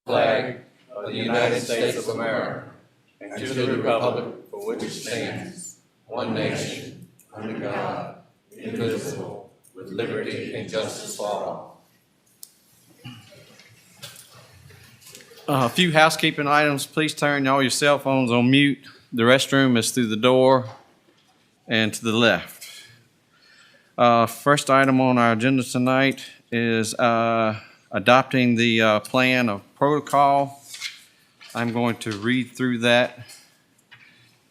flag of the United States of America and to the republic for which it stands, one nation, under God, indivisible, with liberty and justice for all. A few housekeeping items. Please turn all your cell phones on mute. The restroom is through the door and to the left. First item on our agenda tonight is adopting the plan of protocol. I'm going to read through that.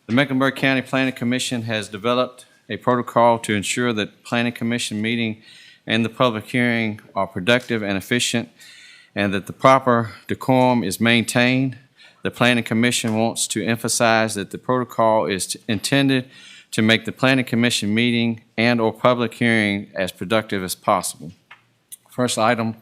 The Mecklenburg County Planning Commission has developed a protocol to ensure that Planning Commission meeting and the public hearing are productive and efficient, and that the proper decorum is maintained. The Planning Commission wants to emphasize that the protocol is intended to make the Planning Commission meeting and/or public hearing as productive as possible. First item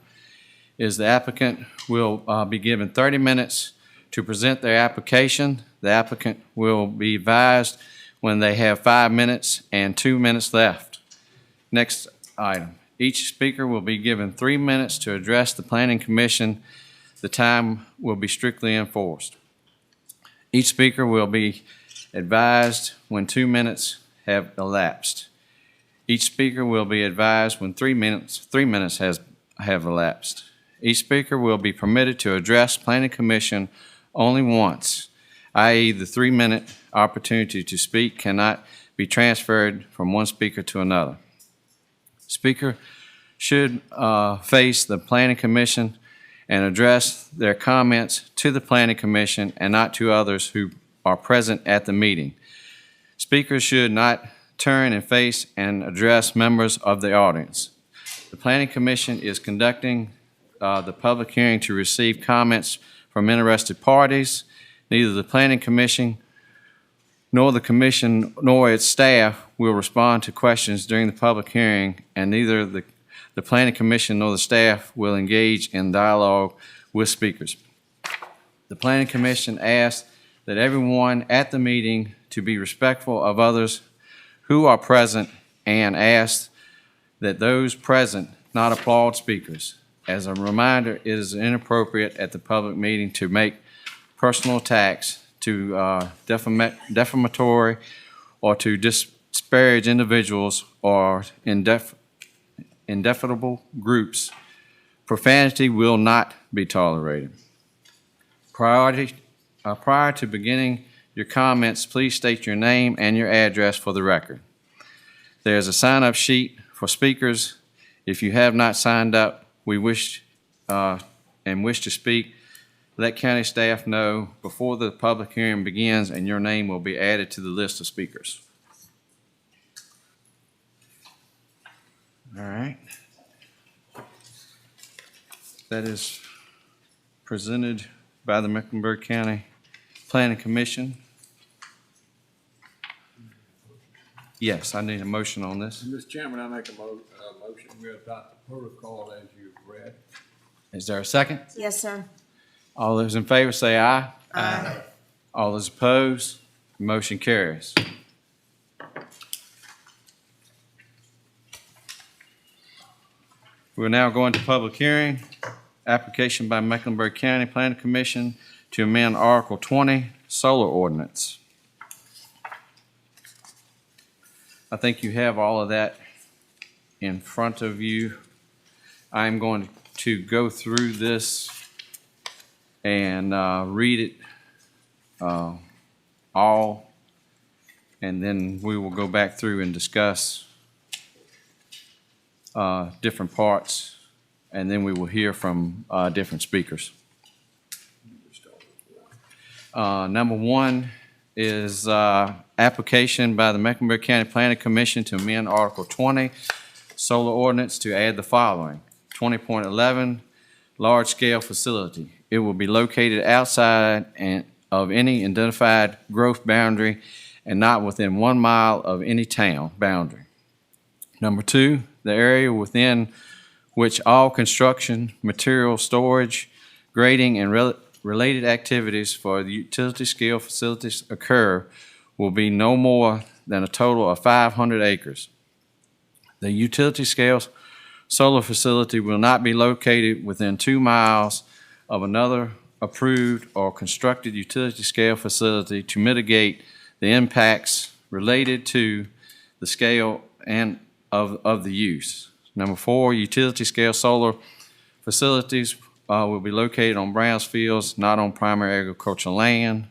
is the applicant will be given 30 minutes to present their application. The applicant will be advised when they have 5 minutes and 2 minutes left. Next item. Each speaker will be given 3 minutes to address the Planning Commission. The time will be strictly enforced. Each speaker will be advised when 2 minutes have elapsed. Each speaker will be advised when 3 minutes have elapsed. Each speaker will be permitted to address Planning Commission only once, i.e. the 3-minute opportunity to speak cannot be transferred from one speaker to another. Speaker should face the Planning Commission and address their comments to the Planning Commission and not to others who are present at the meeting. Speakers should not turn and face and address members of the audience. The Planning Commission is conducting the public hearing to receive comments from interested parties. Neither the Planning Commission nor the Commission nor its staff will respond to questions during the public hearing, and neither the Planning Commission nor the staff will engage in dialogue with speakers. The Planning Commission asks that everyone at the meeting to be respectful of others who are present, and asks that those present not applaud speakers. As a reminder, it is inappropriate at the public meeting to make personal attacks, to defamatory, or to disparage individuals or indefinable groups. Profanity will not be tolerated. Prior to beginning your comments, please state your name and your address for the record. There's a sign-up sheet for speakers. If you have not signed up, we wish to speak, let county staff know before the public hearing begins, and your name will be added to the list of speakers. All right. That is presented by the Mecklenburg County Planning Commission. Yes, I need a motion on this. Mr. Chairman, I make a motion we adopt the protocol as you've read. Is there a second? Yes, sir. All those in favor say aye. Aye. All those opposed, motion carries. We're now going to public hearing. Application by Mecklenburg County Planning Commission to amend Article 20, Solar Ordinance. I think you have all of that in front of you. I'm going to go through this and read it all, and then we will go back through and discuss different parts, and then we will hear from different speakers. Number one is application by the Mecklenburg County Planning Commission to amend Article 20, Solar Ordinance, to add the following. 20.11, large-scale facility. It will be located outside of any identified growth boundary and not within 1 mile of any town boundary. Number two, the area within which all construction, material storage, grading, and related activities for the utility scale facilities occur will be no more than a total of 500 acres. The utility scale solar facility will not be located within 2 miles of another approved or constructed utility scale facility to mitigate the impacts related to the scale and of the use. Number 4, utility scale solar facilities will be located on brownfields, not on primary agricultural land.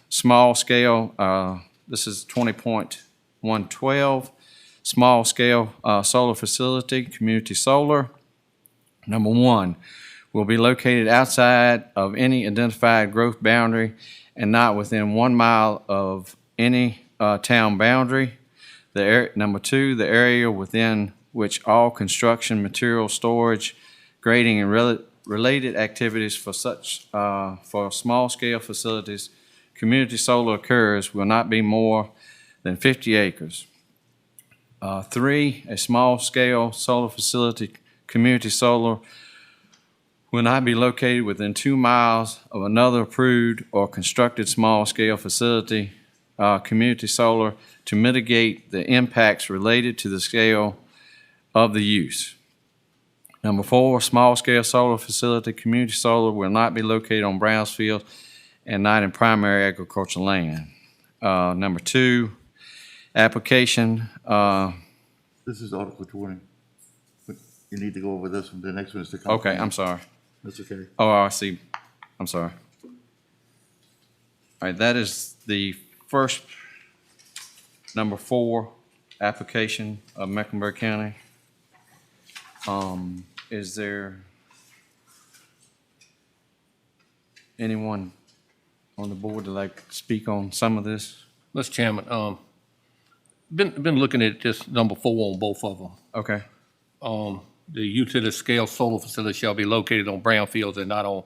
Small scale, this is 20.112, small scale solar facility, community solar. Number 1, will be located outside of any identified growth boundary and not within 1 mile of any town boundary. Number 2, the area within which all construction, material storage, grading, and related activities for small-scale facilities, community solar occurs will not be more than 50 acres. 3, a small-scale solar facility, community solar, will not be located within 2 miles of another approved or constructed small-scale facility, community solar, to mitigate the impacts related to the scale of the use. Number 4, small-scale solar facility, community solar, will not be located on brownfields and not in primary agricultural land. Number 2, application. This is Article 20. But you need to go over this one. The next one is the. Okay, I'm sorry. That's okay. Oh, I see. I'm sorry. All right, that is the first, number 4, application of Mecklenburg County. Is there anyone on the board that like to speak on some of this? Mr. Chairman, been looking at this number 4 on both of them. Okay, The utility scale solar facility shall be located on brownfields and not on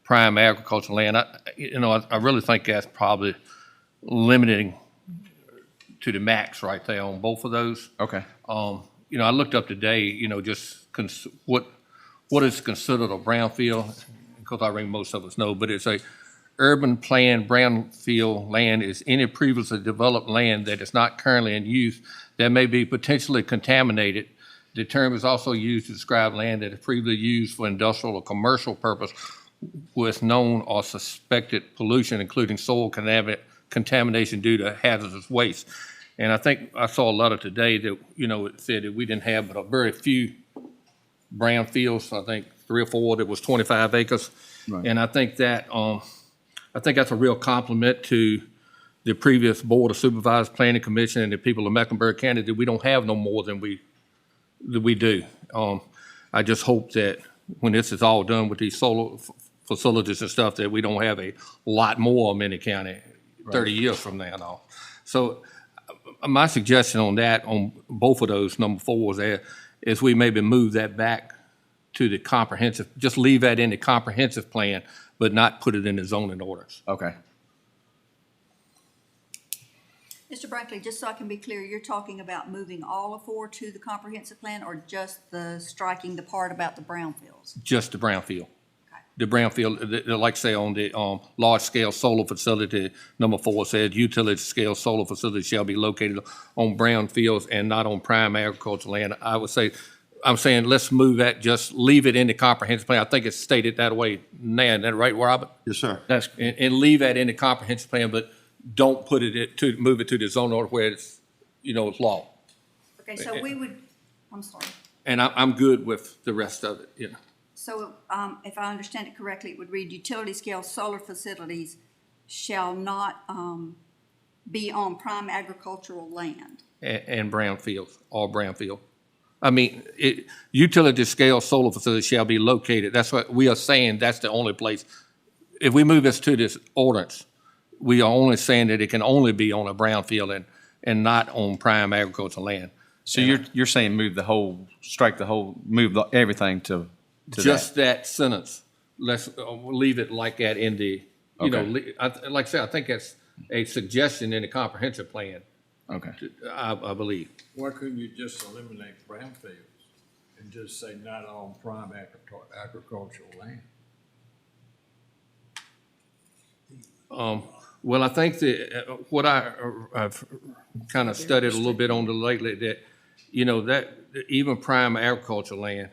prime agricultural land. I really think that's probably limiting to the max right there on both of those. okay, I looked up today, just what is considered a brownfield, because I think most of us know, but it's a urban planned brownfield land is any previously developed land that is not currently in use that may be potentially contaminated. The term is also used to describe land that is previously used for industrial or commercial purpose with known or suspected pollution, including soil contamination due to hazardous waste. And I think I saw a letter today that, it said that we didn't have but a very few brownfields, I think 3 or 4 that was 25 acres. Right. And I think that, I think that's a real compliment to the previous Board of Supervisors, Planning Commission, and the people of Mecklenburg County that we don't have no more than we do. I just hope that when this is all done with these solar facilities and stuff, that we don't have a lot more of them in the county 30 years from now and all. So my suggestion on that, on both of those number 4s there, is we maybe move that back to the comprehensive, just leave that in the comprehensive plan, but not put it in the zoning orders. okay. Mr. Brinkley, just so I can be clear, you're talking about moving all of 4 to the comprehensive plan or just the striking the part about the brownfields? Just the brownfield. Okay. The brownfield, like say on the large-scale solar facility, number 4 says utility-scale solar facility shall be located on brownfields and not on prime agricultural land. I would say, I'm saying let's move that, just leave it in the comprehensive plan. I think it's stated that way now. Is that right, Robert? Yes, sir. That's And leave that in the comprehensive plan, but don't put it to, move it to the zone order where it's, it's law. Okay, so we would, I'm sorry. And I'm good with the rest of it, So if I understand it correctly, it would read utility scale solar facilities shall not be on prime agricultural land. And brownfields, or brownfield. I mean, utility scale solar facilities shall be located. That's what we are saying. That's the only place. If we move this to this ordinance, we are only saying that it can only be on a brownfield and not on prime agricultural land. so you're saying move the whole, strike the whole, move everything to Just that sentence. Let's leave it like that in the, Okay. like I said, I think that's a suggestion in the comprehensive plan, Okay. I believe. Why couldn't you just eliminate brownfields and just say not on prime agricultural land? Well, I think that what I've kind of studied a little bit on the lately, that, that even prime agricultural land,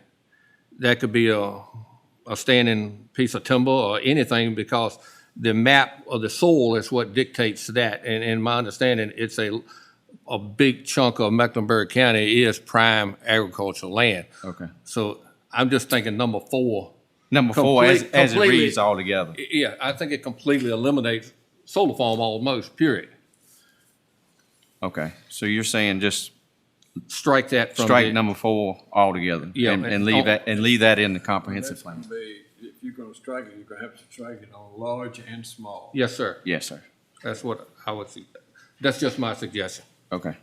that could be a a standing piece of timber or anything, because the map of the soil is what dictates that. And in my understanding, it's a big chunk of Mecklenburg County is prime agricultural land. Okay. So I'm just thinking number 4. Number 4, as it completely- reads altogether. Yeah, I think it completely eliminates solar farm almost, period. Okay, so you're saying just Strike that from strike the- number 4 altogether? Yeah, And and- leave that in the comprehensive That's plan? gonna be, if you're gonna strike it, you're gonna have to strike it on large and small. Yes, sir. Yes, sir. That's what I would see. That's just my suggestion. Okay.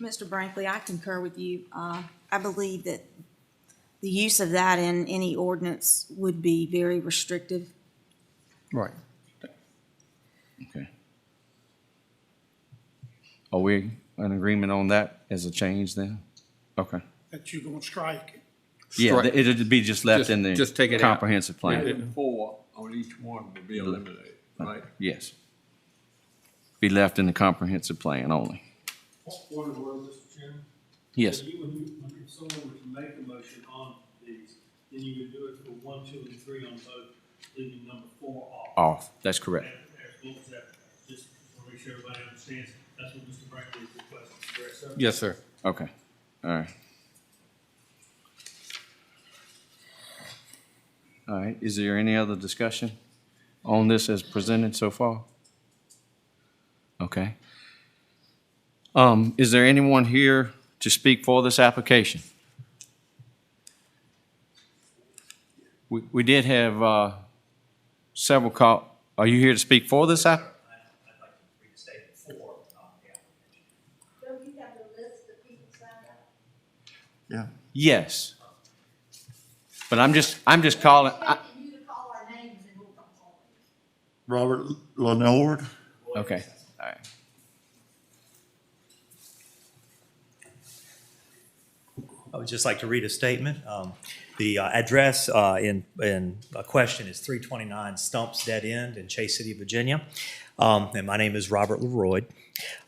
Mr. Brinkley, I concur with you. I believe that the use of that in any ordinance would be very restrictive. Right. Okay. Are we in agreement on that as a change then? Okay. That you're gonna strike. Yeah, Strike- it'd be just left in the just take it out. comprehensive plan. And 4 on each one would be eliminated, right? Yes. Be left in the comprehensive plan only. Point of order, Mr. Chairman. Yes. So if someone were to make a motion on these, then you would do it for 1, 2, and 3 on both, leaving number 4 off. Off, that's correct. What was that? Just to make sure everybody understands, that's what Mr. Brinkley is requesting, correct, sir? Yes, sir. Okay, all right. All right, is there any other discussion on this as presented so far? Okay. Is there anyone here to speak for this application? We did have several are you here to speak for this app? I'd like to read a statement for the application. Don't you have the list of people signed up? Yeah. Yes. But I'm just calling, You to call our names and we'll come call you. Robert Lenord? okay, all right. I would just like to read a statement. The address in question is 329 Stumps Dead End in Chase City, Virginia. And my name is Robert Leroy.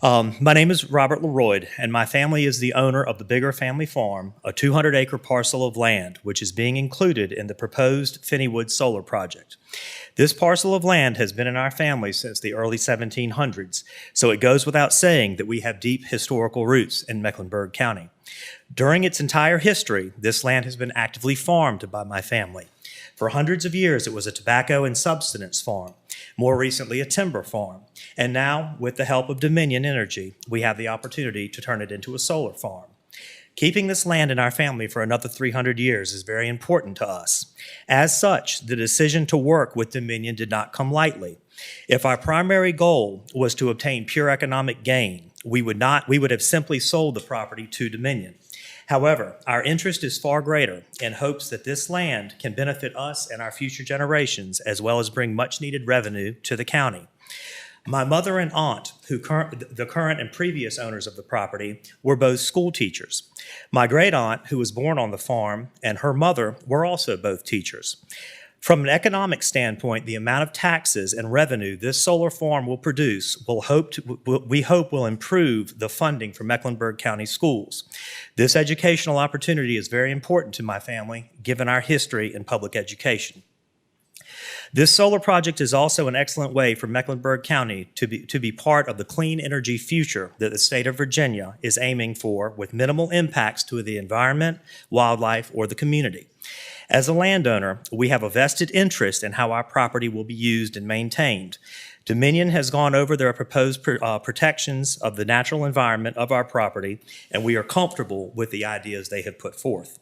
And my family is the owner of the Bigger Family Farm, a 200-acre parcel of land, which is being included in the proposed Finneywood Solar Project. This parcel of land has been in our family since the early 1700s, so it goes without saying that we have deep historical roots in Mecklenburg County. During its entire history, this land has been actively farmed by my family. For hundreds of years, it was a tobacco and subsistence farm, more recently a timber farm, and now, with the help of Dominion Energy, we have the opportunity to turn it into a solar farm. Keeping this land in our family for another 300 years is very important to us. As such, the decision to work with Dominion did not come lightly. If our primary goal was to obtain pure economic gain, we would have simply sold the property to Dominion. However, our interest is far greater in hopes that this land can benefit us and our future generations, as well as bring much-needed revenue to the county. My mother and aunt, the current and previous owners of the property, were both school teachers. My great-aunt, who was born on the farm, and her mother were also both teachers. From an economic standpoint, the amount of taxes and revenue this solar farm will produce we hope will improve the funding for Mecklenburg County schools. This educational opportunity is very important to my family, given our history in public education. This solar project is also an excellent way for Mecklenburg County to be part of the clean energy future that the state of Virginia is aiming for, with minimal impacts to the environment, wildlife, or the community. As a landowner, we have a vested interest in how our property will be used and maintained. Dominion has gone over their proposed protections of the natural environment of our property, and we are comfortable with the ideas they have put forth.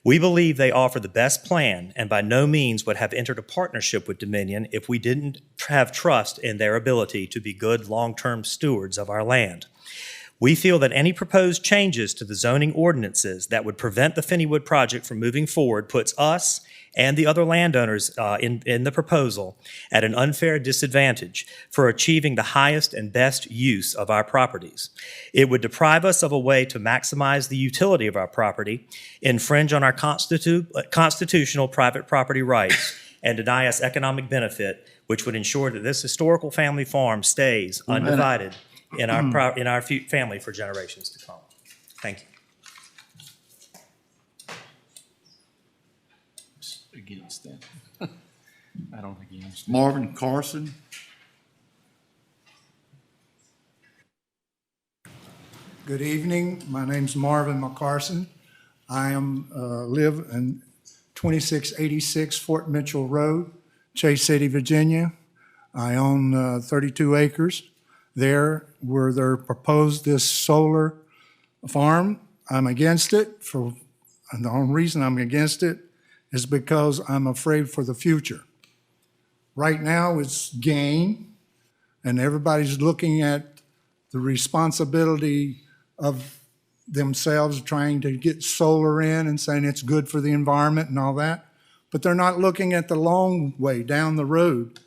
We believe they offer the best plan and by no means would have entered a partnership with Dominion if we didn't have trust in their ability to be good long-term stewards of our land. We feel that any proposed changes to the zoning ordinances that would prevent the Finneywood project from moving forward puts us and the other landowners in the proposal at an unfair disadvantage for achieving the highest and best use of our properties. It would deprive us of a way to maximize the utility of our property, infringe on our constitutional private property rights, and deny us economic benefit, which would ensure that this historical family farm stays undivided in our family for generations to come. Thank you. against that. I don't against it. Marvin Carson. Good evening. My name's Marvin McCarson. I live in 2686 Fort Mitchell Road, Chase City, Virginia. I own 32 acres there where they're proposed this solar farm. I'm against it and the only reason I'm against it is because I'm afraid for the future. Right now it's gain and everybody's looking at the responsibility of themselves trying to get solar in and saying it's good for the environment and all that, but they're not looking at the long way down the road,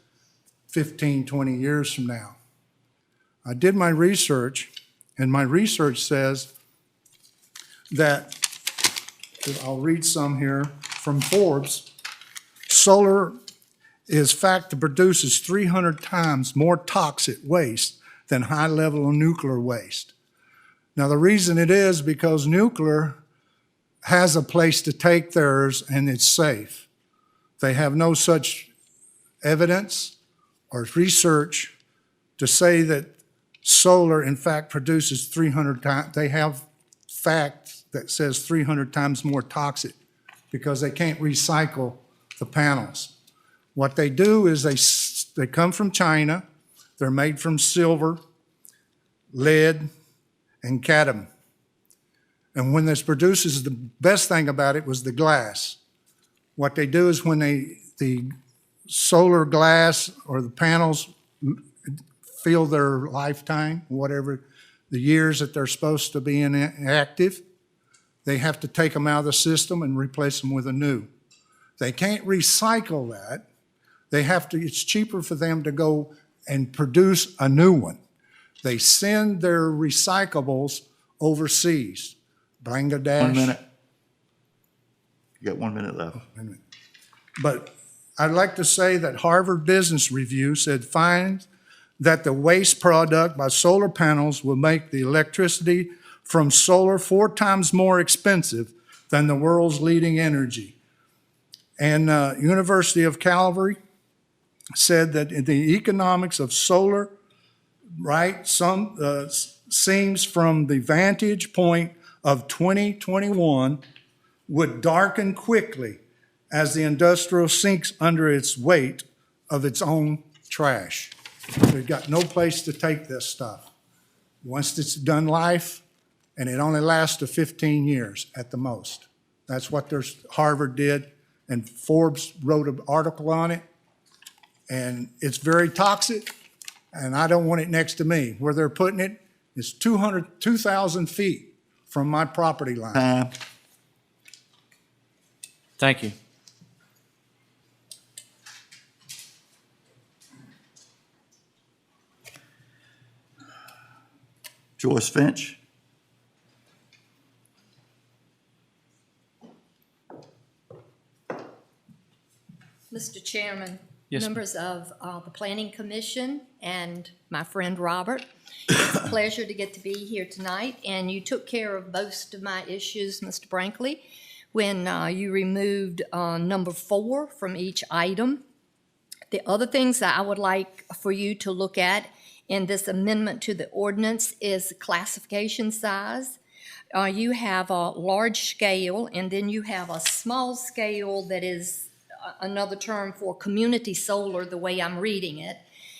15, 20 years from now. I did my research, and my research says that, I'll read some here from Forbes, solar produces 300 times more toxic waste than high level of nuclear waste. Now, the reason it is because nuclear has a place to take theirs and it's safe. They have no such evidence or research to say that solar, in fact, produces 300 times. They have fact that says 300 times more toxic because they can't recycle the panels. What they do is they come from China. They're made from silver, lead, and cadmium. And when this produces, the best thing about it was the glass. What they do is when the solar glass or the panels feel their lifetime, whatever the years that they're supposed to be inactive, they have to take them out of the system and replace them with a new. They can't recycle that. It's cheaper for them to go and produce a new one. They send their recyclables overseas, Bangladesh. 1 minute. You got 1 minute left. But I'd like to say that Harvard Business Review finds that the waste product by solar panels will make the electricity from solar 4 times more expensive than the world's leading energy. And University of Calgary said that the economics of solar, seems from the vantage point of 2021 would darken quickly as the industrial sinks under its weight of its own trash. They've got no place to take this stuff. Once it's done life, and it only lasts to 15 years at the most. That's what Harvard did, and Forbes wrote an article on it, and it's very toxic, and I don't want it next to me. Where they're putting it is 2,000 feet from my property line. Time. Thank you. Joyce Finch. Mr. Chairman, Yes, members of the Planning Commission, and my friend Robert, it's a pleasure to get to be here tonight, and you took care of most of my issues, Mr. Brinkley, when you removed number 4 from each item. The other things that I would like for you to look at in this amendment to the ordinance is classification size. You have a large scale, and then you have a small scale that is another term for community solar, the way I'm reading it.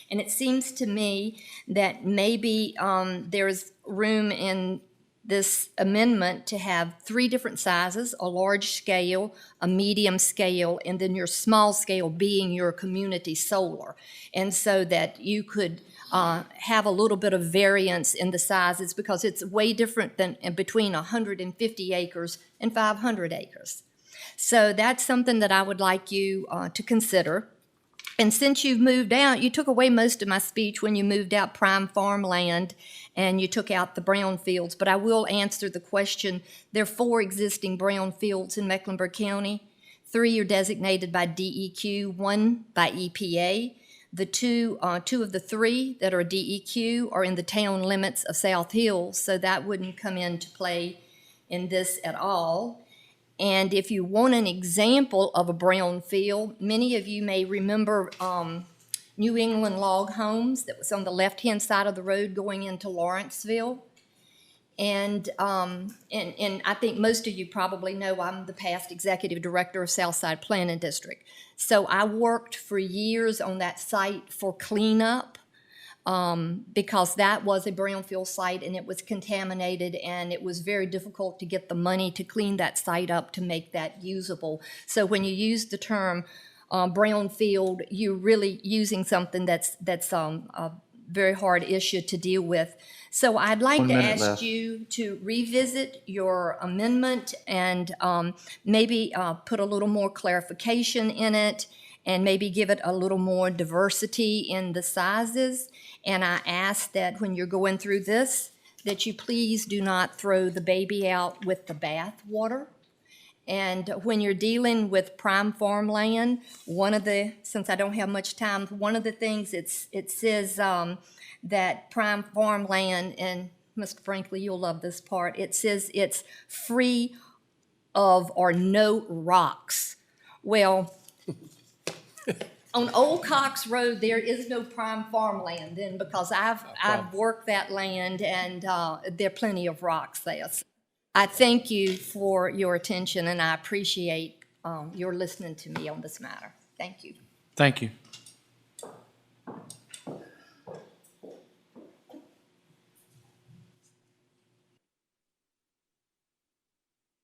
And it seems to me that maybe there's room in this amendment to have 3 different sizes: a large scale, a medium scale, and then your small scale being your community solar. And so that you could have a little bit of variance in the sizes, because it's way different than between 150 acres and 500 acres. So that's something that I would like you to consider. And since you've moved out, you took away most of my speech when you moved out prime farmland and you took out the brown fields. But I will answer the question. There are 4 existing brown fields in Mecklenburg County. 3 are designated by DEQ, 1 by EPA. The two of the 3 that are DEQ are in the town limits of South Hills, so that wouldn't come into play in this at all. And if you want an example of a brownfield, many of you may remember New England Log Homes that was on the left-hand side of the road going into Lawrenceville. And I think most of you probably know I'm the past executive director of Southside Planning District. So I worked for years on that site for cleanup because that was a brownfield site and it was contaminated and it was very difficult to get the money to clean that site up to make that usable. So when you use the term brownfield, you're really using something that's a very hard issue to deal with. So I'd like 1 to minute ask left. you to revisit your amendment and maybe put a little more clarification in it and maybe give it a little more diversity in the sizes. And I ask that when you're going through this, that you please do not throw the baby out with the bath water. And when you're dealing with prime farmland, since I don't have much time, one of the things it says that prime farmland, and Mr. Brinkley, you'll love this part, it says it's free of or no rocks. Well, on Old Cox Road, there is no prime farmland then because I've worked that land and there are plenty of rocks there. So I thank you for your attention and I appreciate your listening to me on this matter. Thank you. Thank you.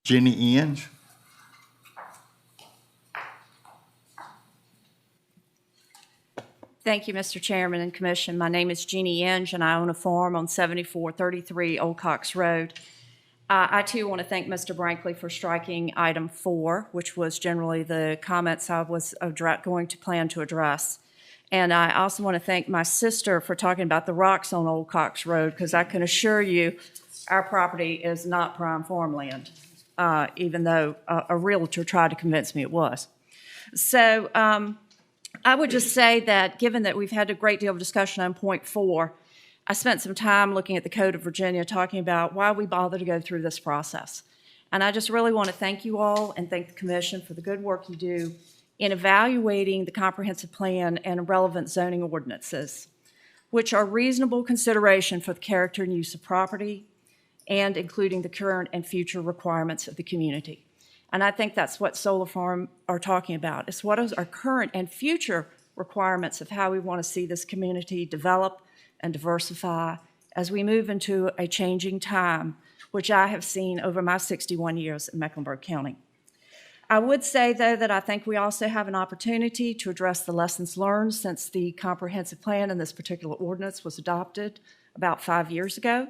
Jenny Inge. Thank you, Mr. Chairman and Commission. My name is Jeannie Inge, and I own a farm on 7433 Old Cox Road. I too want to thank Mr. Brinkley for striking item 4, which was generally the comments I was going to plan to address. And I also want to thank my sister for talking about the rocks on Old Cox Road, because I can assure you our property is not prime farmland, even though a realtor tried to convince me it was. So I would just say that given that we've had a great deal of discussion on point 4, I spent some time looking at the Code of Virginia talking about why we bother to go through this process. And I just really want to thank you all and thank the Commission for the good work you do in evaluating the comprehensive plan and relevant zoning ordinances, which are reasonable consideration for the character and use of property and including the current and future requirements of the community. And I think that's what Solar Farm are talking about. It's what is our current and future requirements of how we want to see this community develop and diversify as we move into a changing time, which I have seen over my 61 years in Mecklenburg County. I would say, though, that I think we also have an opportunity to address the lessons learned since the comprehensive plan and this particular ordinance was adopted about 5 years ago.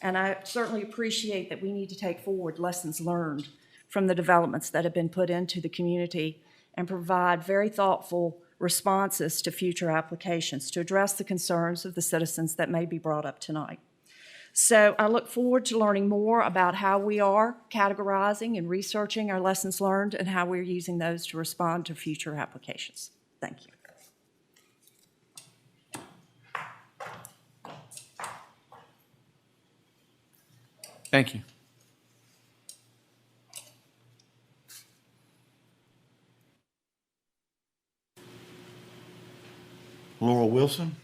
And I certainly appreciate that we need to take forward lessons learned from the developments that have been put into the community and provide very thoughtful responses to future applications to address the concerns of the citizens that may be brought up tonight. So I look forward to learning more about how we are categorizing and researching our lessons learned and how we're using those to respond to future applications. Thank you. Thank you. Laura Wilson.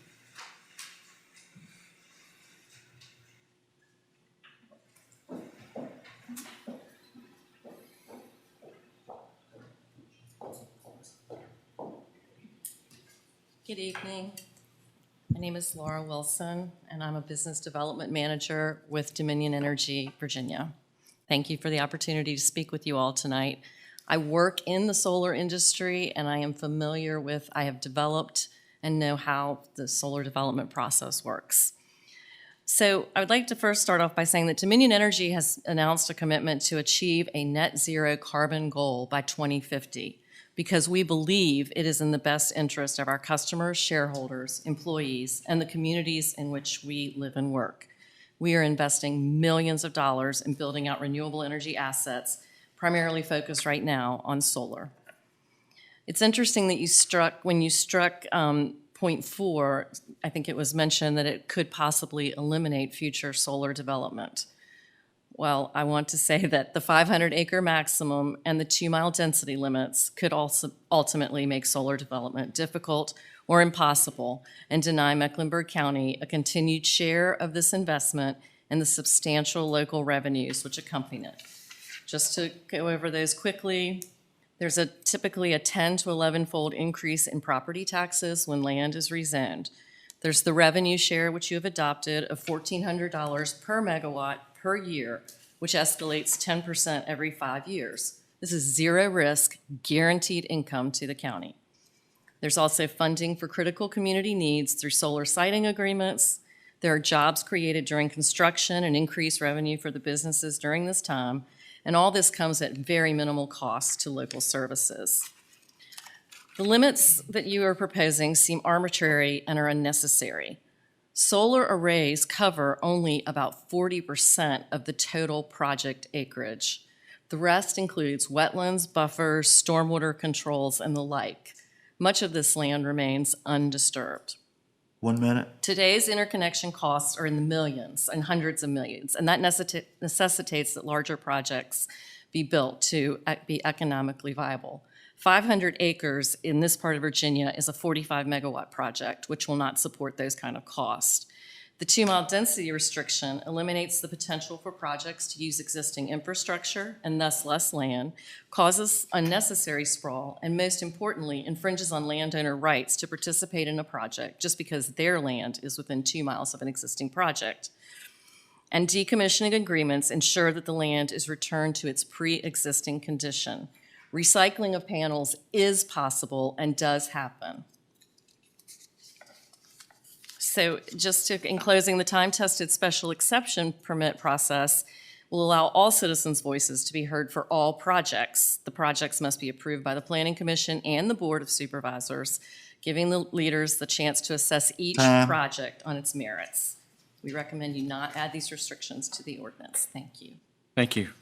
Good evening. My name is Laura Wilson, and I'm a business development manager with Dominion Energy, Virginia. Thank you for the opportunity to speak with you all tonight. I work in the solar industry, and I am familiar with, I have developed and know how the solar development process works. So I would like to first start off by saying that Dominion Energy has announced a commitment to achieve a net zero carbon goal by 2050 because we believe it is in the best interest of our customers, shareholders, employees, and the communities in which we live and work. We are investing millions of dollars in building out renewable energy assets, primarily focused right now on solar. It's interesting that when you struck point 4, I think it was mentioned that it could possibly eliminate future solar development. Well, I want to say that the 500-acre maximum and the 2-mile density limits could also ultimately make solar development difficult or impossible and deny Mecklenburg County a continued share of this investment and the substantial local revenues which accompany it. Just to go over those quickly, there's typically a 10 to 11-fold increase in property taxes when land is rezoned. There's the revenue share, which you have adopted, of $1,400 per megawatt per year, which escalates 10% every 5 years. This is zero risk, guaranteed income to the county. There's also funding for critical community needs through solar siting agreements. There are jobs created during construction and increased revenue for the businesses during this time. And all this comes at very minimal cost to local services. The limits that you are proposing seem arbitrary and are unnecessary. Solar arrays cover only about 40% of the total project acreage. The rest includes wetlands, buffers, stormwater controls, and the like. Much of this land remains undisturbed. 1 minute. Today's interconnection costs are in the millions and hundreds of millions, and that necessitates that larger projects be built to be economically viable. 500 acres in this part of Virginia is a 45 megawatt project, which will not support those kind of costs. The 2-mile density restriction eliminates the potential for projects to use existing infrastructure and thus less land, causes unnecessary sprawl, and most importantly, infringes on landowner rights to participate in a project just because their land is within 2 miles of an existing project. And decommissioning agreements ensure that the land is returned to its pre-existing condition. Recycling of panels is possible and does happen. So just in closing, the time-tested special exception permit process will allow all citizens' voices to be heard for all projects. The projects must be approved by the Planning Commission and the Board of Supervisors, giving the leaders the chance to assess each project on its merits. We recommend you not add these restrictions to the ordinance. Thank you. Thank you.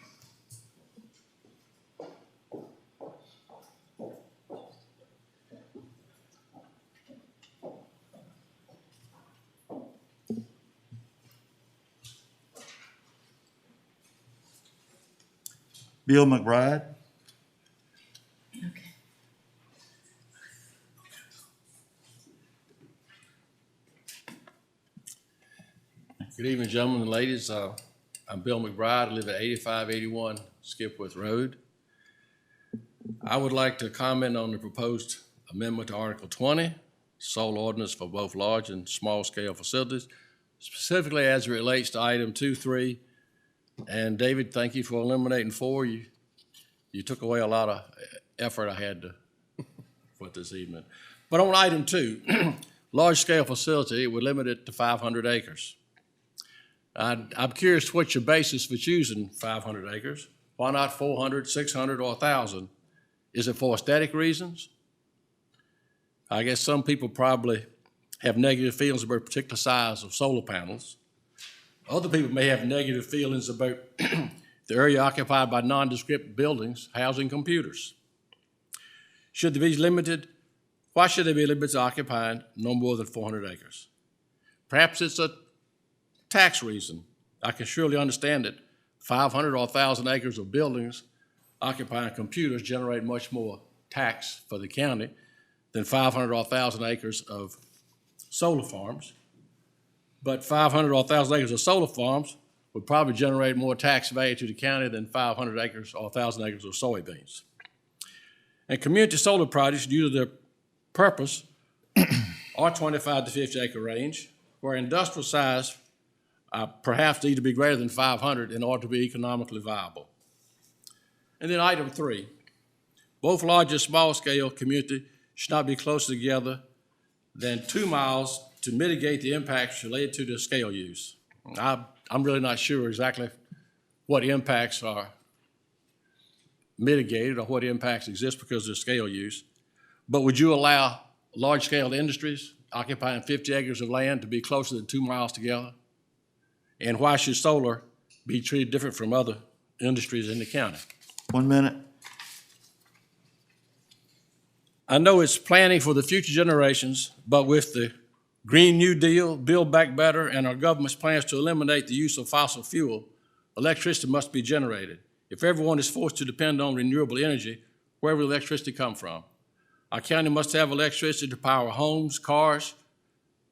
Bill McBride. Good evening, gentlemen and ladies. I'm Bill McBride. I live at 8581 Skipworth Road. I would like to comment on the proposed amendment to Article 20, solar ordinance for both large and small-scale facilities, specifically as it relates to item 2, 3. And David, thank you for eliminating 4. You took away a lot of effort I had to put this evening. But on item 2, large-scale facility, it would limit it to 500 acres. I'm curious what's your basis for choosing 500 acres? Why not 400, 600, or 1,000? Is it for aesthetic reasons? I guess some people probably have negative feelings about a particular size of solar panels. Other people may have negative feelings about the area occupied by nondescript buildings housing computers. Should they be limited? Why should they be limited to occupying no more than 400 acres? Perhaps it's a tax reason. I can surely understand that 500 or 1,000 acres of buildings occupying computers generate much more tax for the county than 500 or 1,000 acres of solar farms. But 500 or 1,000 acres of solar farms would probably generate more tax value to the county than 500 acres or 1,000 acres of soybeans. And community solar projects, due to their purpose, are 25 to 50 acre range, where industrial size perhaps need to be greater than 500 in order to be economically viable. And then item 3, both large and small scale community should not be closer together than 2 miles to mitigate the impacts related to the scale use. I'm really not sure exactly what impacts are mitigated or what impacts exist because of the scale use. But would you allow large-scale industries occupying 50 acres of land to be closer than 2 miles together? And why should solar be treated different from other industries in the county? 1 minute. I know it's planning for the future generations, but with the Green New Deal, Build Back Better, and our government's plans to eliminate the use of fossil fuel, electricity must be generated. If everyone is forced to depend on renewable energy, where will electricity come from? Our county must have electricity to power homes, cars,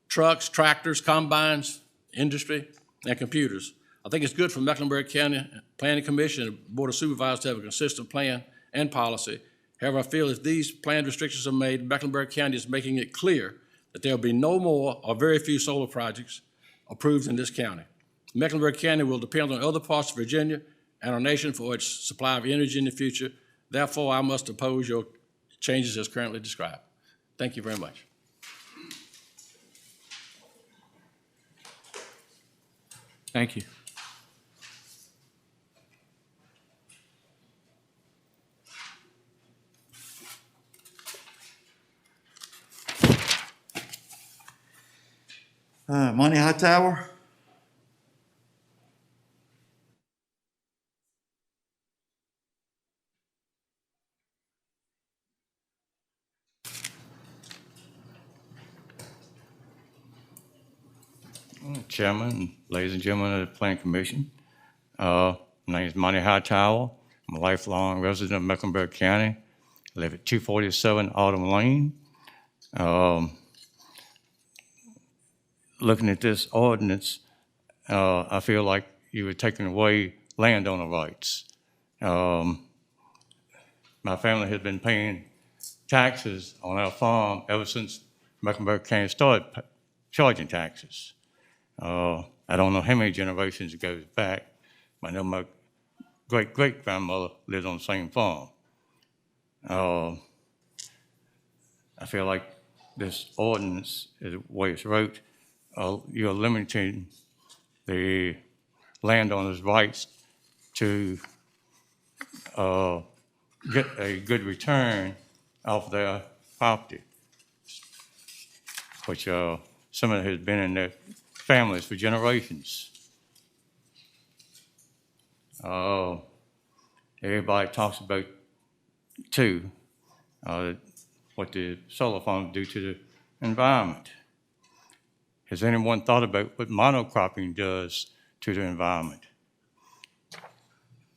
trucks, tractors, combines, industry, and computers. I think it's good for Mecklenburg County Planning Commission and Board of Supervisors to have a consistent plan and policy. However, I feel if these planned restrictions are made, Mecklenburg County is making it clear that there will be no more or very few solar projects approved in this county. Mecklenburg County will depend on other parts of Virginia and our nation for its supply of energy in the future. Therefore, I must oppose your changes as currently described. Thank you very much. Thank you. Monty Hightower? Chairman, ladies and gentlemen of the Planning Commission. My name is Monty Hightower. I'm a lifelong resident of Mecklenburg County. I live at 247 Autumn Lane. Looking at this ordinance, I feel like you were taking away landowner rights. My family has been paying taxes on our farm ever since Mecklenburg County started charging taxes. I don't know how many generations it goes back. I know my great-great-grandmother lived on the same farm. I feel like this ordinance, the way it's wrote, you're limiting the landowner's rights to get a good return off their property, which some of it has been in their families for generations. Everybody talks about, too, what the solar farms do to the environment. Has anyone thought about what monocropping does to the environment?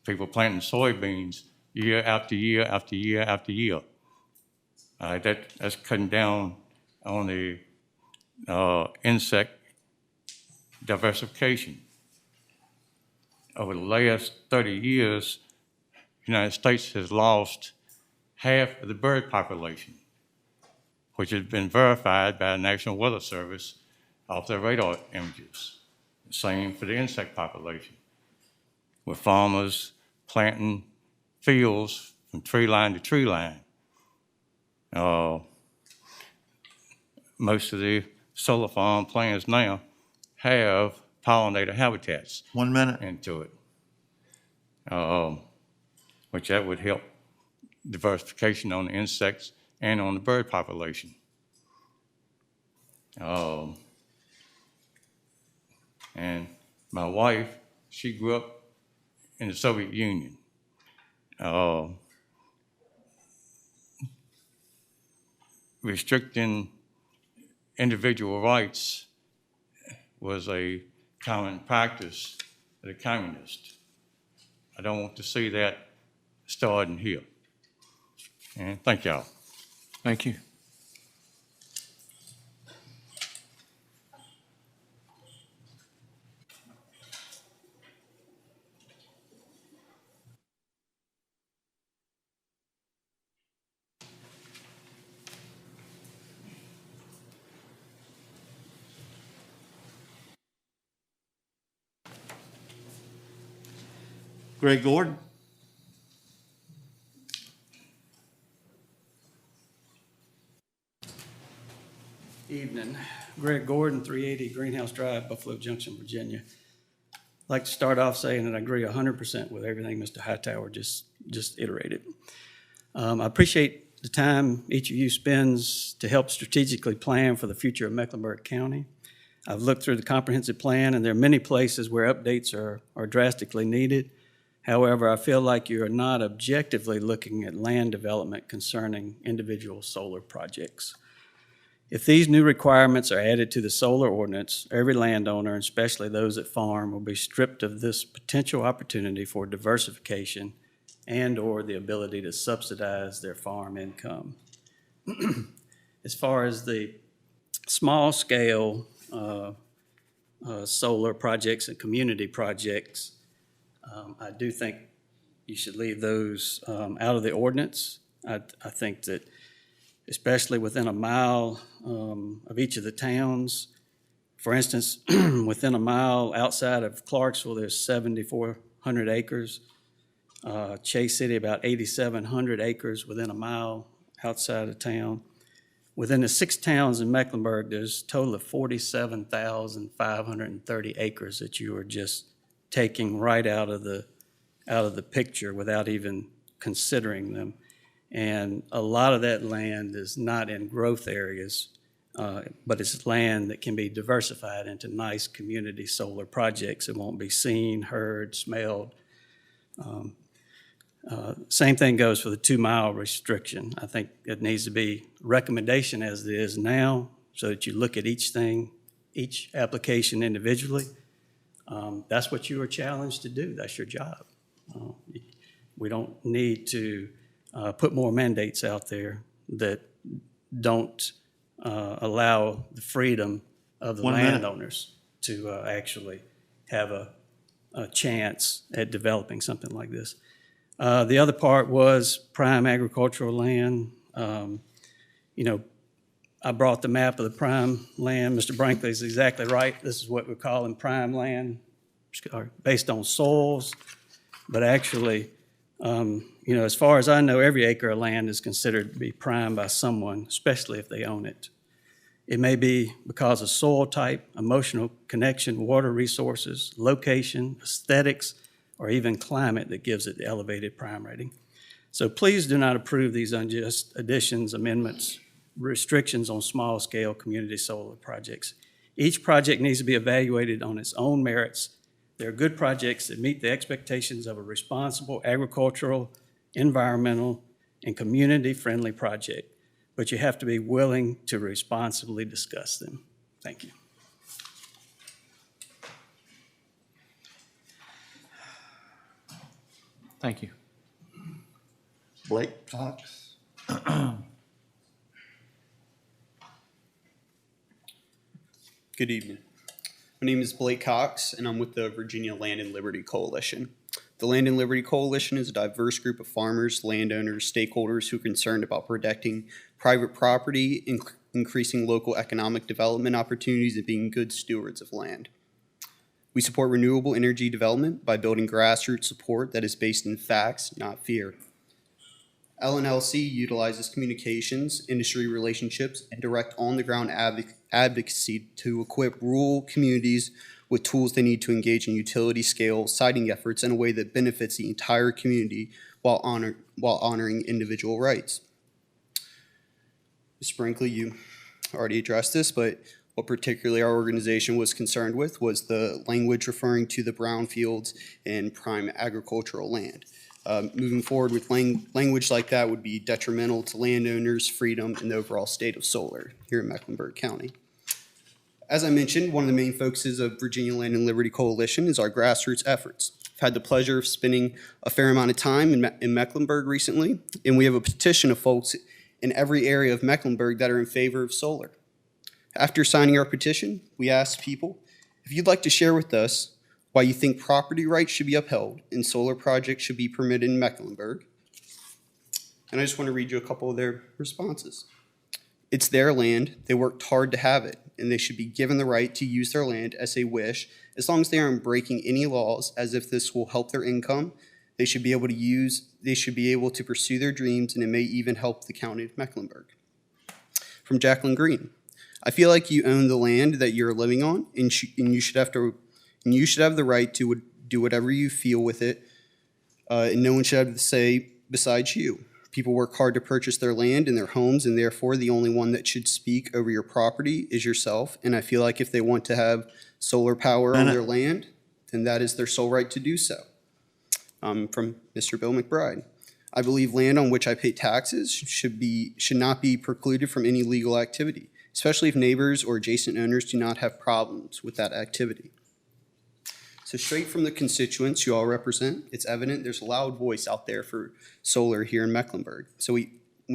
People planting soybeans year after year after year after year. That's cutting down on the insect diversification. Over the last 30 years, the United States has lost half of the bird population, which has been verified by the National Weather Service off their radar images. Same for the insect population, with farmers planting fields from tree line to tree line. Most of the solar farm plans now have pollinator habitats. 1 minute. Into it, which that would help diversification on the insects and on the bird population. And my wife, she grew up in the Soviet Union. Restricting individual rights was a common practice of the communists. I don't want to see that starting here. And thank y'all. Thank you. Greg Gordon? Evening. Greg Gordon, 380 Greenhouse Drive, Buffalo Junction, Virginia. I'd like to start off saying that I agree 100% with everything Mr. Hightower just iterated. I appreciate the time each of you spends to help strategically plan for the future of Mecklenburg County. I've looked through the comprehensive plan, and there are many places where updates are drastically needed. However, I feel like you are not objectively looking at land development concerning individual solar projects. If these new requirements are added to the solar ordinance, every landowner, and especially those that farm, will be stripped of this potential opportunity for diversification and/or the ability to subsidize their farm income. As far as the small-scale solar projects and community projects, I do think you should leave those out of the ordinance. I think that especially within a mile of each of the towns, for instance, within a mile outside of Clarksville, there's 7,400 acres. Chase City, about 8,700 acres within a mile outside of town. Within the 6 towns in Mecklenburg, there's a total of 47,530 acres that you are just taking right out of the picture without even considering them. And a lot of that land is not in growth areas, but it's land that can be diversified into nice community solar projects. It won't be seen, heard, smelled. Same thing goes for the 2-mile restriction. I think it needs to be recommendation as it is now, so that you look at each application individually. That's what you are challenged to do. That's your job. We don't need to put more mandates out there that don't allow the freedom of the landowners to actually have a chance at developing something like this. The other part was prime agricultural land. I brought the map of the prime land. Mr. Brinkley is exactly right. This is what we're calling prime land, based on soils. But actually, as far as I know, every acre of land is considered to be prime by someone, especially if they own it. It may be because of soil type, emotional connection, water resources, location, aesthetics, or even climate that gives it the elevated prime rating. So please do not approve these unjust additions, amendments, restrictions on small-scale community solar projects. Each project needs to be evaluated on its own merits. There are good projects that meet the expectations of a responsible agricultural, environmental, and community-friendly project, but you have to be willing to responsibly discuss them. Thank you. Thank you. Blake Cox. Good evening. My name is Blake Cox, and I'm with the Virginia Land and Liberty Coalition. The Land and Liberty Coalition is a diverse group of farmers, landowners, stakeholders who are concerned about protecting private property, increasing local economic development opportunities, and being good stewards of land. We support renewable energy development by building grassroots support that is based in facts, not fear. LNLC utilizes communications, industry relationships, and direct on-the-ground advocacy to equip rural communities with tools they need to engage in utility-scale siting efforts in a way that benefits the entire community while honoring individual rights. Ms. Brinkley, you already addressed this, but what particularly our organization was concerned with was the language referring to the brownfields and prime agricultural land. Moving forward with language like that would be detrimental to landowners' freedom and the overall state of solar here in Mecklenburg County. As I mentioned, one of the main focuses of Virginia Land and Liberty Coalition is our grassroots efforts. I've had the pleasure of spending a fair amount of time in Mecklenburg recently, and we have a petition of folks in every area of Mecklenburg that are in favor of solar. After signing our petition, we asked people, if you'd like to share with us why you think property rights should be upheld and solar projects should be permitted in Mecklenburg. And I just want to read you a couple of their responses. It's their land, they worked hard to have it, and they should be given the right to use their land as they wish, as long as they aren't breaking any laws, as if this will help their income. They should be able to pursue their dreams, and it may even help the county of Mecklenburg. From Jacqueline Green, I feel like you own the land that you're living on, and you should have the right to do whatever you feel with it, and no one should have to say besides you. People work hard to purchase their land and their homes, and therefore the only one that should speak over your property is yourself. And I feel like if they want to have solar power on their land, then that is their sole right to do so. From Mr. Bill McBride. I believe land on which I pay taxes should not be precluded from any legal activity. especially if neighbors or adjacent owners do not have problems with that activity. So straight from the constituents you all represent, it's evident there's a loud voice out there for solar here in Mecklenburg. So we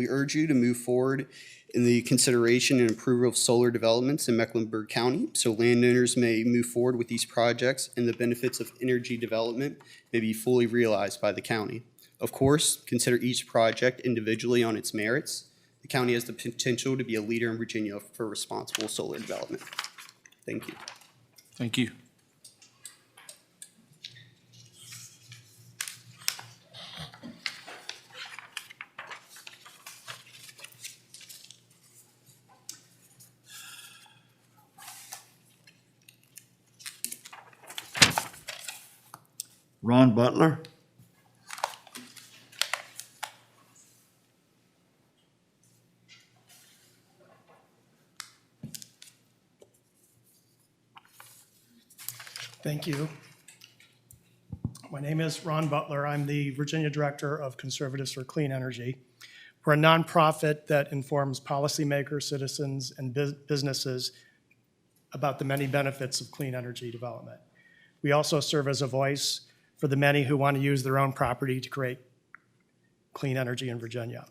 urge you to move forward in the consideration and approval of solar developments in Mecklenburg County, so landowners may move forward with these projects and the benefits of energy development may be fully realized by the county. Of course, consider each project individually on its merits. The county has the potential to be a leader in Virginia for responsible solar development. Thank you. Thank you. Ron Butler. Thank you. My name is Ron Butler. I'm the Virginia Director of Conservatives for Clean Energy. We're a nonprofit that informs policymakers, citizens, and businesses about the many benefits of clean energy development. We also serve as a voice for the many who want to use their own property to create clean energy in Virginia.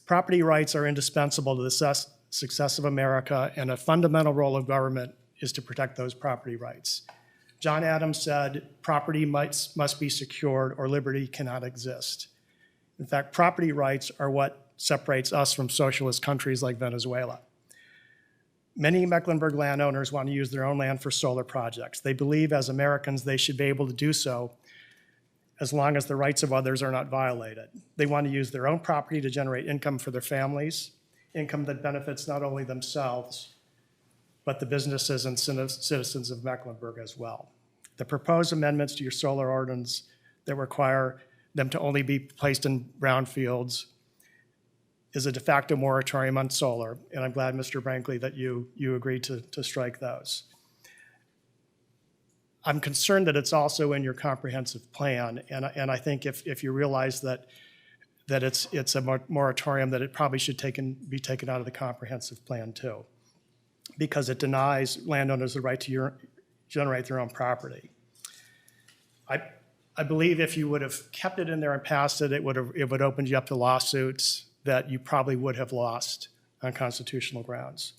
Property rights are indispensable to the success of America, and a fundamental role of government is to protect those property rights. John Adams said, property must be secured or liberty cannot exist. In fact, property rights are what separates us from socialist countries like Venezuela. Many Mecklenburg landowners want to use their own land for solar projects. They believe as Americans they should be able to do so as long as the rights of others are not violated. They want to use their own property to generate income for their families, income that benefits not only themselves, but the businesses and citizens of Mecklenburg as well. The proposed amendments to your solar ordinance that require them to only be placed in brownfields is a de facto moratorium on solar, and I'm glad, Mr. Brinkley, that you agreed to strike those. I'm concerned that it's also in your comprehensive plan, and I think if you realize that it's a moratorium, that it probably should be taken out of the comprehensive plan too, because it denies landowners the right to generate their own property. I believe if you would have kept it in there and passed it, it would open you up to lawsuits that you probably would have lost on constitutional grounds.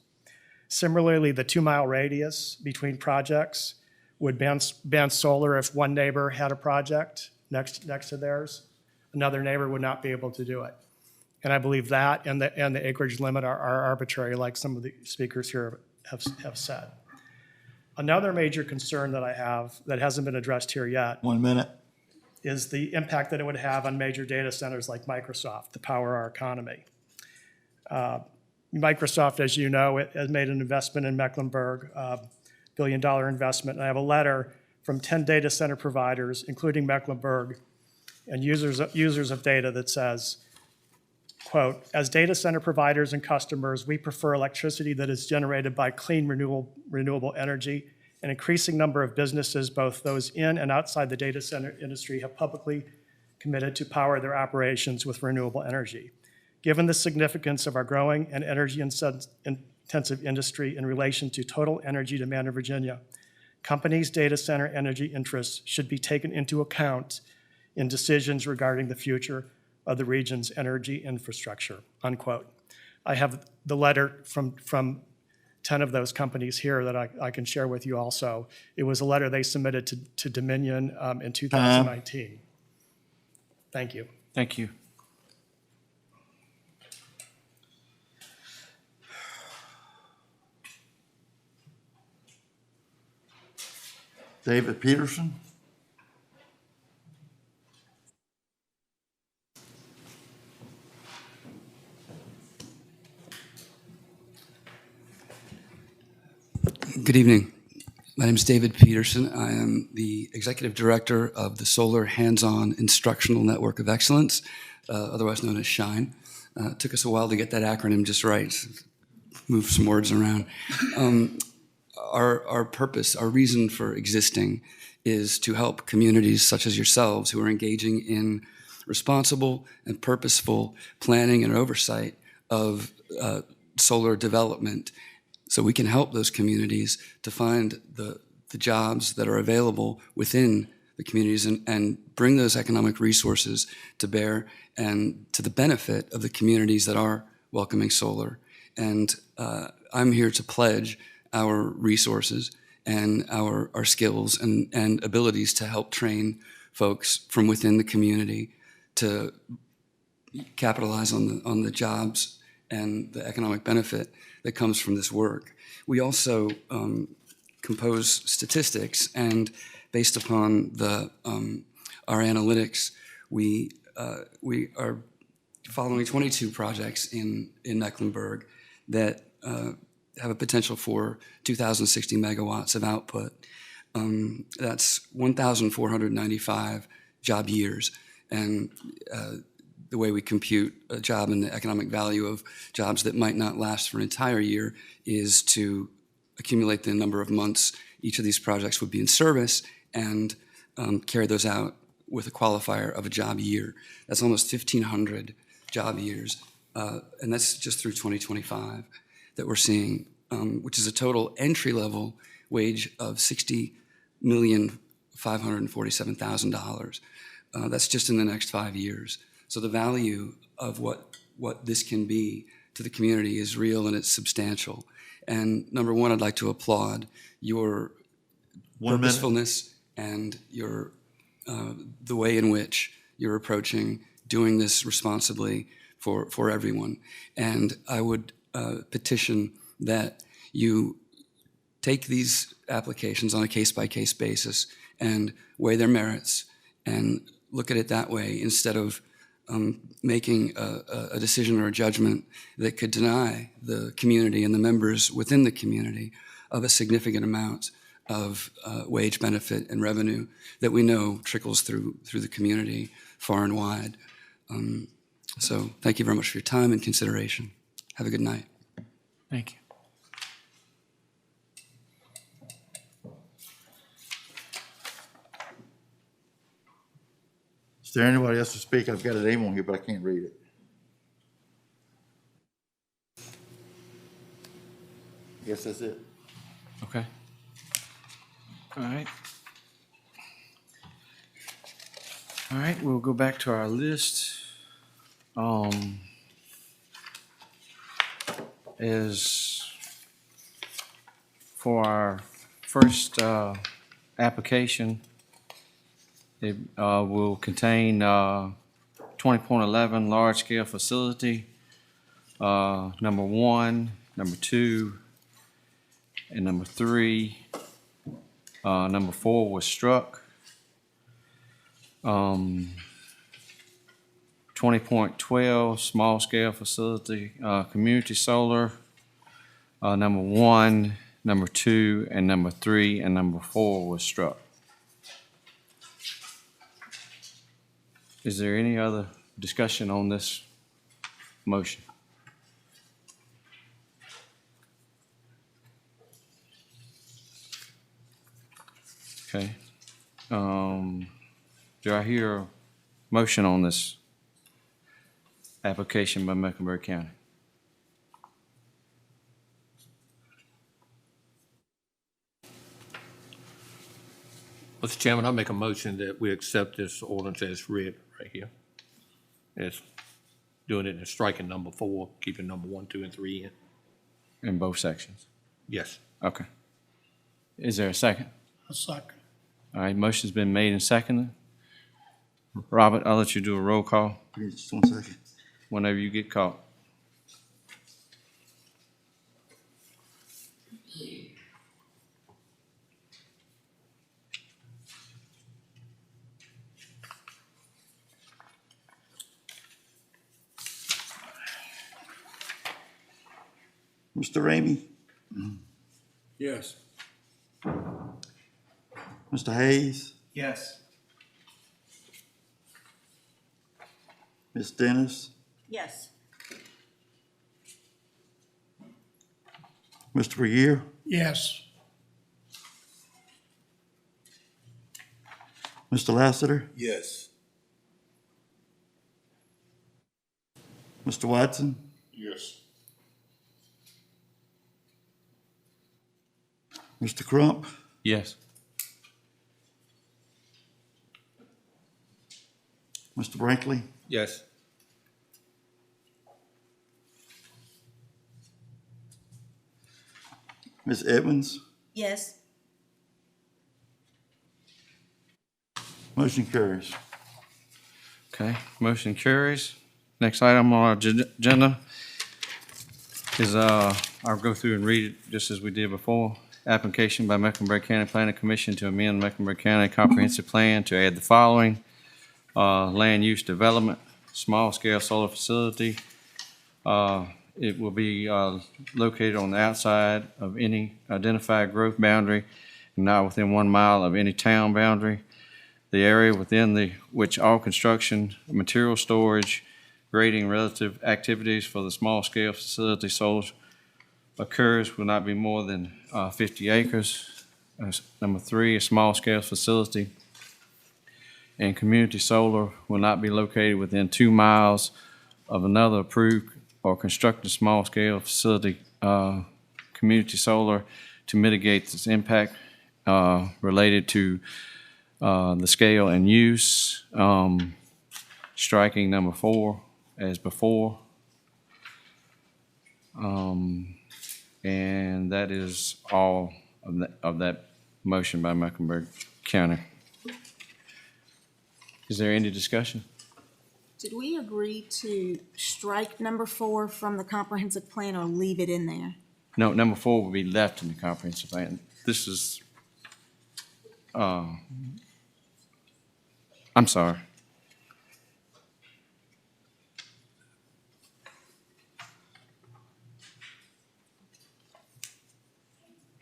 Similarly, the 2-mile radius between projects would ban solar if one neighbor had a project next to theirs. Another neighbor would not be able to do it. And I believe that and the acreage limit are arbitrary, like some of the speakers here have said. Another major concern that I have that hasn't been addressed here yet. 1 minute. Is the impact that it would have on major data centers like Microsoft to power our economy. Microsoft, as you know, it has made an investment in Mecklenburg, $1 billion investment. And I have a letter from 10 data center providers, including Mecklenburg, and users of data that says, quote, as data center providers and customers, we prefer electricity that is generated by clean renewable energy. An increasing number of businesses, both those in and outside the data center industry, have publicly committed to power their operations with renewable energy. Given the significance of our growing and energy-intensive industry in relation to total energy demand in Virginia, companies' data center energy interests should be taken into account in decisions regarding the future of the region's energy infrastructure, unquote. I have the letter from 10 of those companies here that I can share with you also. It was a letter they submitted to Dominion in 2019. Thank you. Thank you. David Peterson. Good evening. My name is David Peterson. I am the Executive Director of the Solar Hands-On Instructional Network of Excellence, otherwise known as SHINE. It took us a while to get that acronym just right, move some words around. Our purpose, our reason for existing is to help communities such as yourselves who are engaging in responsible and purposeful planning and oversight of solar development so we can help those communities to find the jobs that are available within the communities and bring those economic resources to bear and to the benefit of the communities that are welcoming solar. And I'm here to pledge our resources and our skills and abilities to help train folks from within the community to capitalize on the jobs and the economic benefit that comes from this work. We also compose statistics, and based upon our analytics, we are following 22 projects in Mecklenburg that have a potential for 2,060 megawatts of output. That's 1,495 job years, and the way we compute a job and the economic value of jobs that might not last for an entire year is to accumulate the number of months each of these projects would be in service and carry those out with a qualifier of a job year. That's almost 1,500 job years, and that's just through 2025 that we're seeing, which is a total entry-level wage of $60,547,000. That's just in the next 5 years. So the value of what this can be to the community is real and it's substantial. And number one, I'd like to applaud your purposefulness and your the way in which you're approaching doing this responsibly for everyone. And I would petition that you take these applications on a case-by-case basis and weigh their merits and look at it that way instead of making a decision or a judgment that could deny the community and the members within the community of a significant amount of wage benefit and revenue that we know trickles through the community far and wide. So thank you very much for your time and consideration. Have a good night. Thank you. Is there anybody else to speak? I've got a name on here, but I can't read it. I guess that's it. Okay. All right. All right, we'll go back to our list. Is for our first application, it will contain 20.11 large-scale facility, number 1, number 2, and number 3. Number 4 was struck. 20.12 small-scale facility, community solar, number 1, number 2, and number 3, and number 4 was struck. Is there any other discussion on this motion? Okay. Do I hear a motion on this application by Mecklenburg County? Mr. Chairman, I make a motion that we accept this ordinance as read right here. It's doing it and striking number 4, keeping number 1, 2, and 3 in. In both sections? Yes. Okay. Is there a second? A second. All right, motion's been made and seconded. Robert, I'll let you do a roll call Just 1 second. whenever you get caught. Mr. Ramey? Yes. Mr. Hayes? Yes. Ms. Dennis? Yes. Mr. Regier? Yes. Mr. Lassiter? Yes. Mr. Watson? Yes. Mr. Crump, Yes. Mr. Brinkley, Yes. Ms. Evans, Yes. motion carries. Okay, motion carries. Next item on our agenda is, I'll go through and read it just as we did before. Application by Mecklenburg County Planning Commission to amend Mecklenburg County Comprehensive Plan to add the following: land use development, small-scale solar facility. It will be located on the outside of any identified growth boundary and not within 1 mile of any town boundary. The area within which all construction, material storage, grading, relative activities for the small-scale facility solar occurs will not be more than 50 acres. Number 3, a small-scale facility and community solar will not be located within 2 miles of another approved or constructed small-scale facility, community solar, to mitigate this impact related to the scale and use. Striking number 4 as before. And that is all of that motion by Mecklenburg County. Is there any discussion? Did we agree to strike number 4 from the comprehensive plan or leave it in there? No, number 4 will be left in the comprehensive plan. This is, I'm sorry.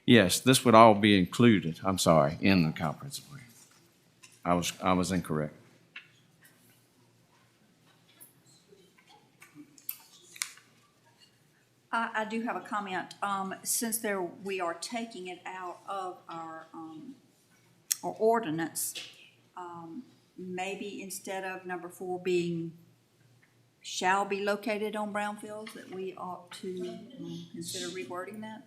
Yes, this would all be included, I'm sorry, in the comprehensive plan. I was incorrect. I do have a comment. Since we are taking it out of our ordinance, maybe instead of number 4 being shall be located on brownfields, that we ought to consider rewording that?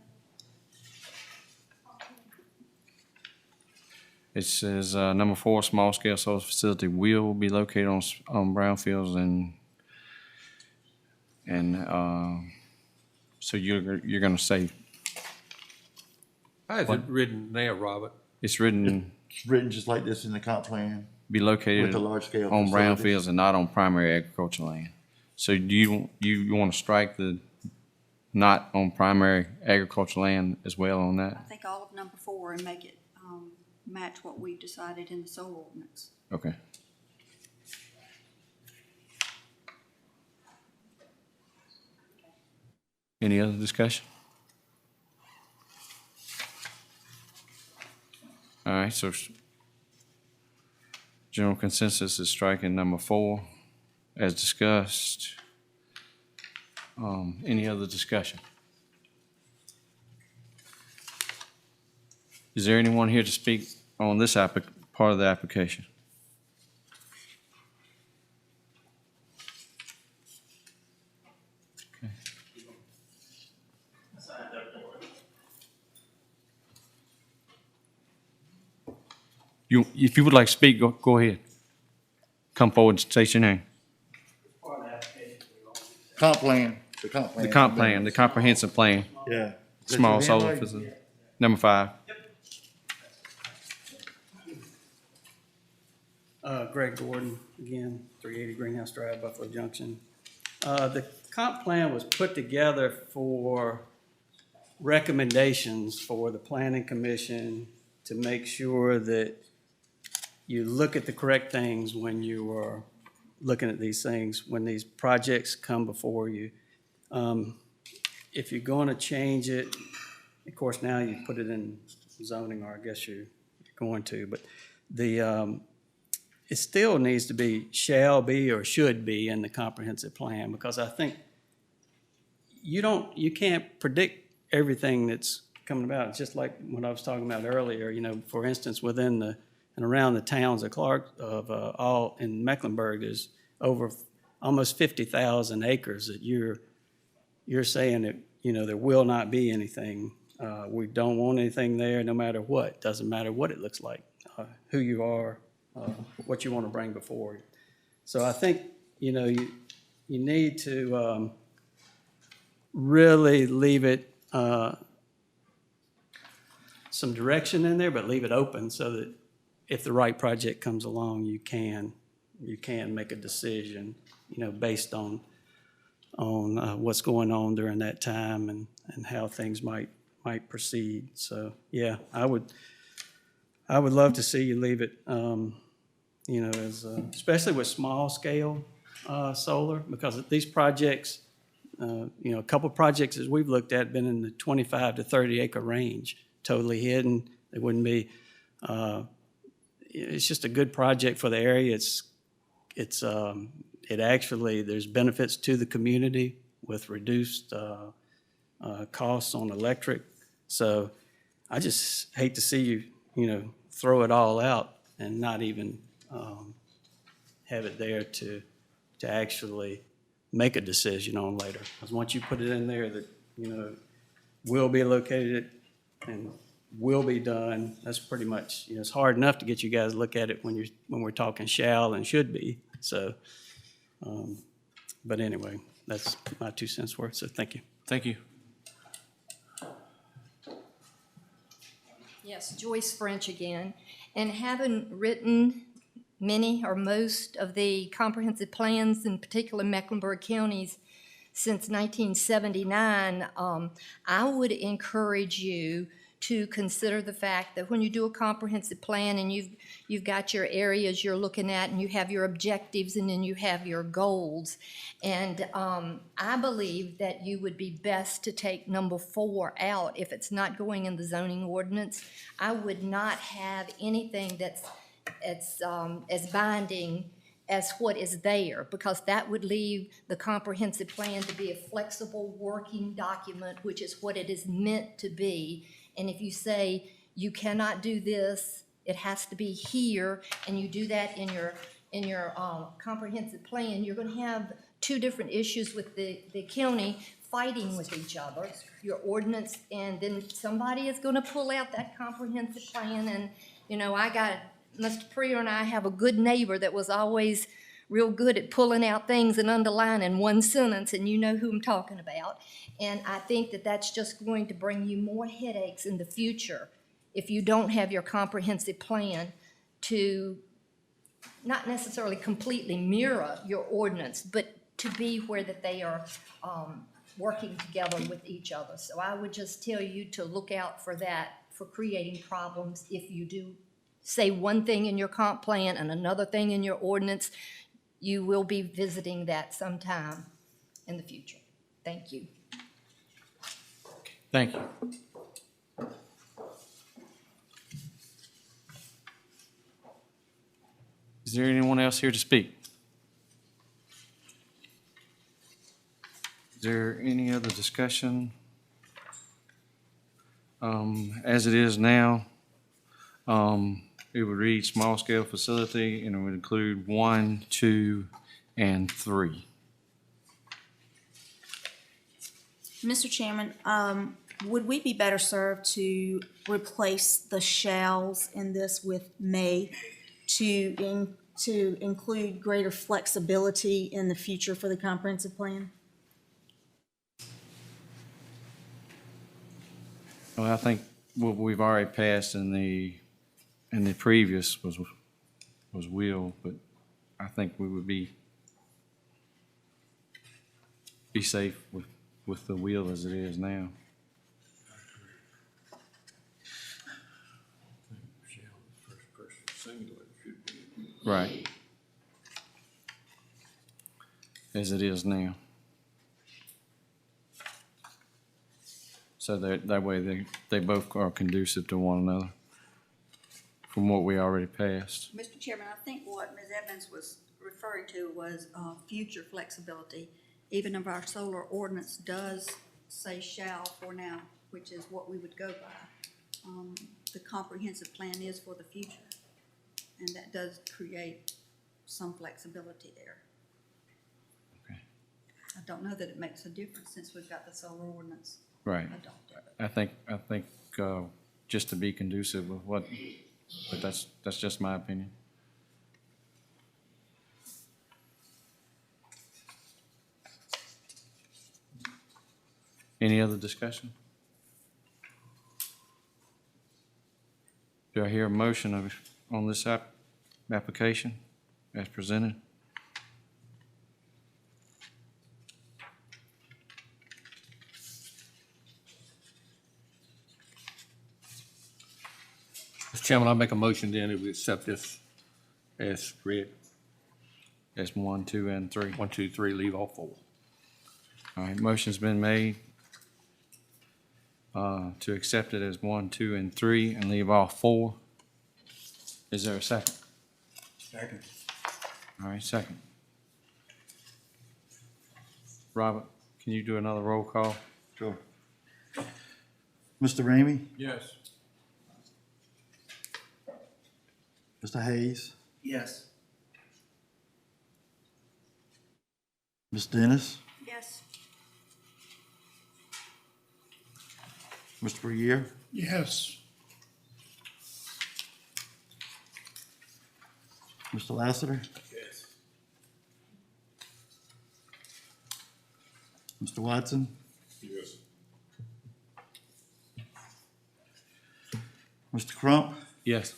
It says, number 4, small-scale solar facility will be located on brownfields and so you're gonna say. How is it written there, Robert? It's written. It's written just like this in the comp plan. Be located With the large-scale on facilities. brownfields and not on primary agricultural land. So do you want to strike the not on primary agricultural land as well on that? I think all of number 4 and make it match what we decided in the solar ordinance. Okay. Any other discussion? All right, so general consensus is striking number 4 as discussed. Any other discussion? Is there anyone here to speak on this part of the application? Okay. If you would like to speak, go ahead. Come forward and state your name. Comp plan, the comp plan. The comp plan, the comprehensive plan. Yeah. Small Is that your solar handwriting? facility. Number 5. Greg Gordon, again, 380 Greenhouse Drive, Buffalo Junction. The comp plan was put together for recommendations for the planning commission to make sure that you look at the correct things when you are looking at these things, when these projects come before you. If you're going to change it, of course, now you put it in zoning, or I guess you're going to, but it still needs to be shall be or should be in the comprehensive plan, because I think you can't predict everything that's coming about. It's just like what I was talking about earlier, for instance, within and around the towns of all in Mecklenburg, there's over almost 50,000 acres that you're saying that, there will not be anything We don't want anything there no matter what. Doesn't matter what it looks like, who you are, what you want to bring before you. So I think, you need to really leave it some direction in there, but leave it open so that if the right project comes along, you can make a decision, based on what's going on during that time and how things might proceed. So, yeah, I would love to see you leave it, as, especially with small scale solar, because these projects, a couple projects as we've looked at been in the 25 to 30 acre range, totally hidden. They wouldn't be, it's just a good project for the area. It actually, there's benefits to the community with reduced costs on electric. So I just hate to see you, throw it all out and not even have it there to actually make a decision on later. Because once you put it in there that, will be located and will be done, that's pretty much, it's hard enough to get you guys to look at it when we're talking shall and should be. So, but anyway, that's my 2 cents worth, so thank you. Thank you. Yes, Joyce French again. And having written many or most of the comprehensive plans, in particular Mecklenburg counties, since 1979, I would encourage you to consider the fact that when you do a comprehensive plan and you've got your areas you're looking at and you have your objectives and then you have your goals. And I believe that you would be best to take number 4 out if it's not going in the zoning ordinance. I would not have anything that's as binding as what is there, because that would leave the comprehensive plan to be a flexible working document, which is what it is meant to be. And if you say you cannot do this, it has to be here, and you do that in your comprehensive plan, you're going to have 2 different issues with the county fighting with each other, your ordinance, and then somebody is going to pull out that comprehensive plan. And Mr. Prior and I have a good neighbor that was always real good at pulling out things and underlining one sentence, and you know who I'm talking about. And I think that that's just going to bring you more headaches in the future if you don't have your comprehensive plan to not necessarily completely mirror your ordinance, but to be where that they are working together with each other. So I would just tell you to look out for that, for creating problems if you do say one thing in your comp plan and another thing in your ordinance. You will be visiting that sometime in the future. Thank you. Thank you. Is there anyone else here to speak? Is there any other discussion? As it is now, it would read small scale facility, and it would include 1, 2, and 3. Mr. Chairman, would we be better served to replace the shalls in this with may to include greater flexibility in the future for the comprehensive plan? Well, I think what we've already passed in the previous was will, but I think we would be safe with the will as it is now. Right. As it is now. So that way they both are conducive to one another from what we already passed. Mr. Chairman, I think what Ms. Evans was referring to was future flexibility. Even if our solar ordinance does say shall for now, which is what we would go by, the comprehensive plan is for the future. And that does create some flexibility there. Okay. I don't know that it makes a difference since we've got the solar ordinance. Right. I think, just to be conducive with what, but that's just my opinion. Any other discussion? Do I hear a motion on this application as presented? Mr. Chairman, I'll make a motion then that we accept this as read. As 1, 2, and 3. 1, 2, 3, leave all 4. All right, motion's been made to accept it as 1, 2, and 3 and leave all 4. Is there a second? Second. All right, second. Robert, can you do another roll call? Sure. Mr. Ramey? Yes. Mr. Hayes? Yes. Ms. Dennis? Yes. Mr. Briere? Yes. Mr. Lassiter? Yes. Mr. Watson? Yes. Mr. Crump? Yes.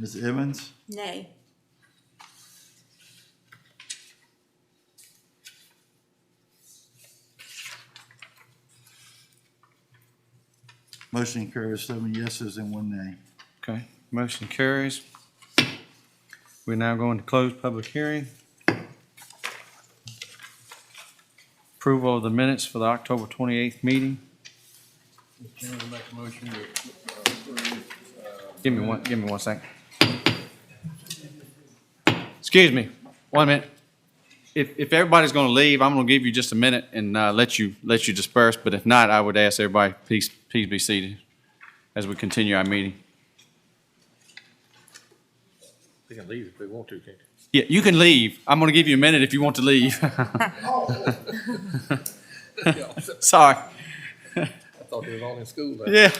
Ms. Evans? Nay. Motion carries 7 yeses and 1 nay. Okay, motion carries. We're now going to close public hearing. Approval of the minutes for the October 28th meeting. Mr. Chairman, I make a motion to approve. Give me one second. Excuse me, 1 minute. If everybody's gonna leave, I'm gonna give you just a minute and let you disperse, but if not, I would ask everybody, please be seated as we continue our meeting. They can leave if they want to, can't they? Yeah, you can leave. I'm gonna give you a minute if you want to leave. Sorry. I thought they was all in school. Yeah.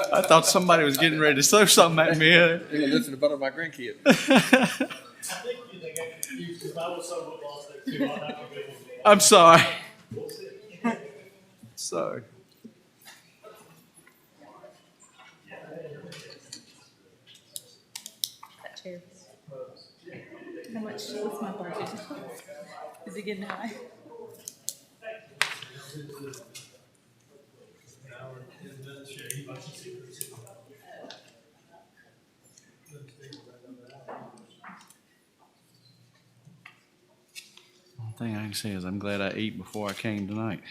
I thought somebody was getting ready to throw something at me. They're gonna listen to better my grandkids. I think they got confused because I was so lost there too. I'll have to be able to- I'm sorry. Sorry. How much was my budget? Is it getting high? One thing I can say is I'm glad I ate before I came tonight.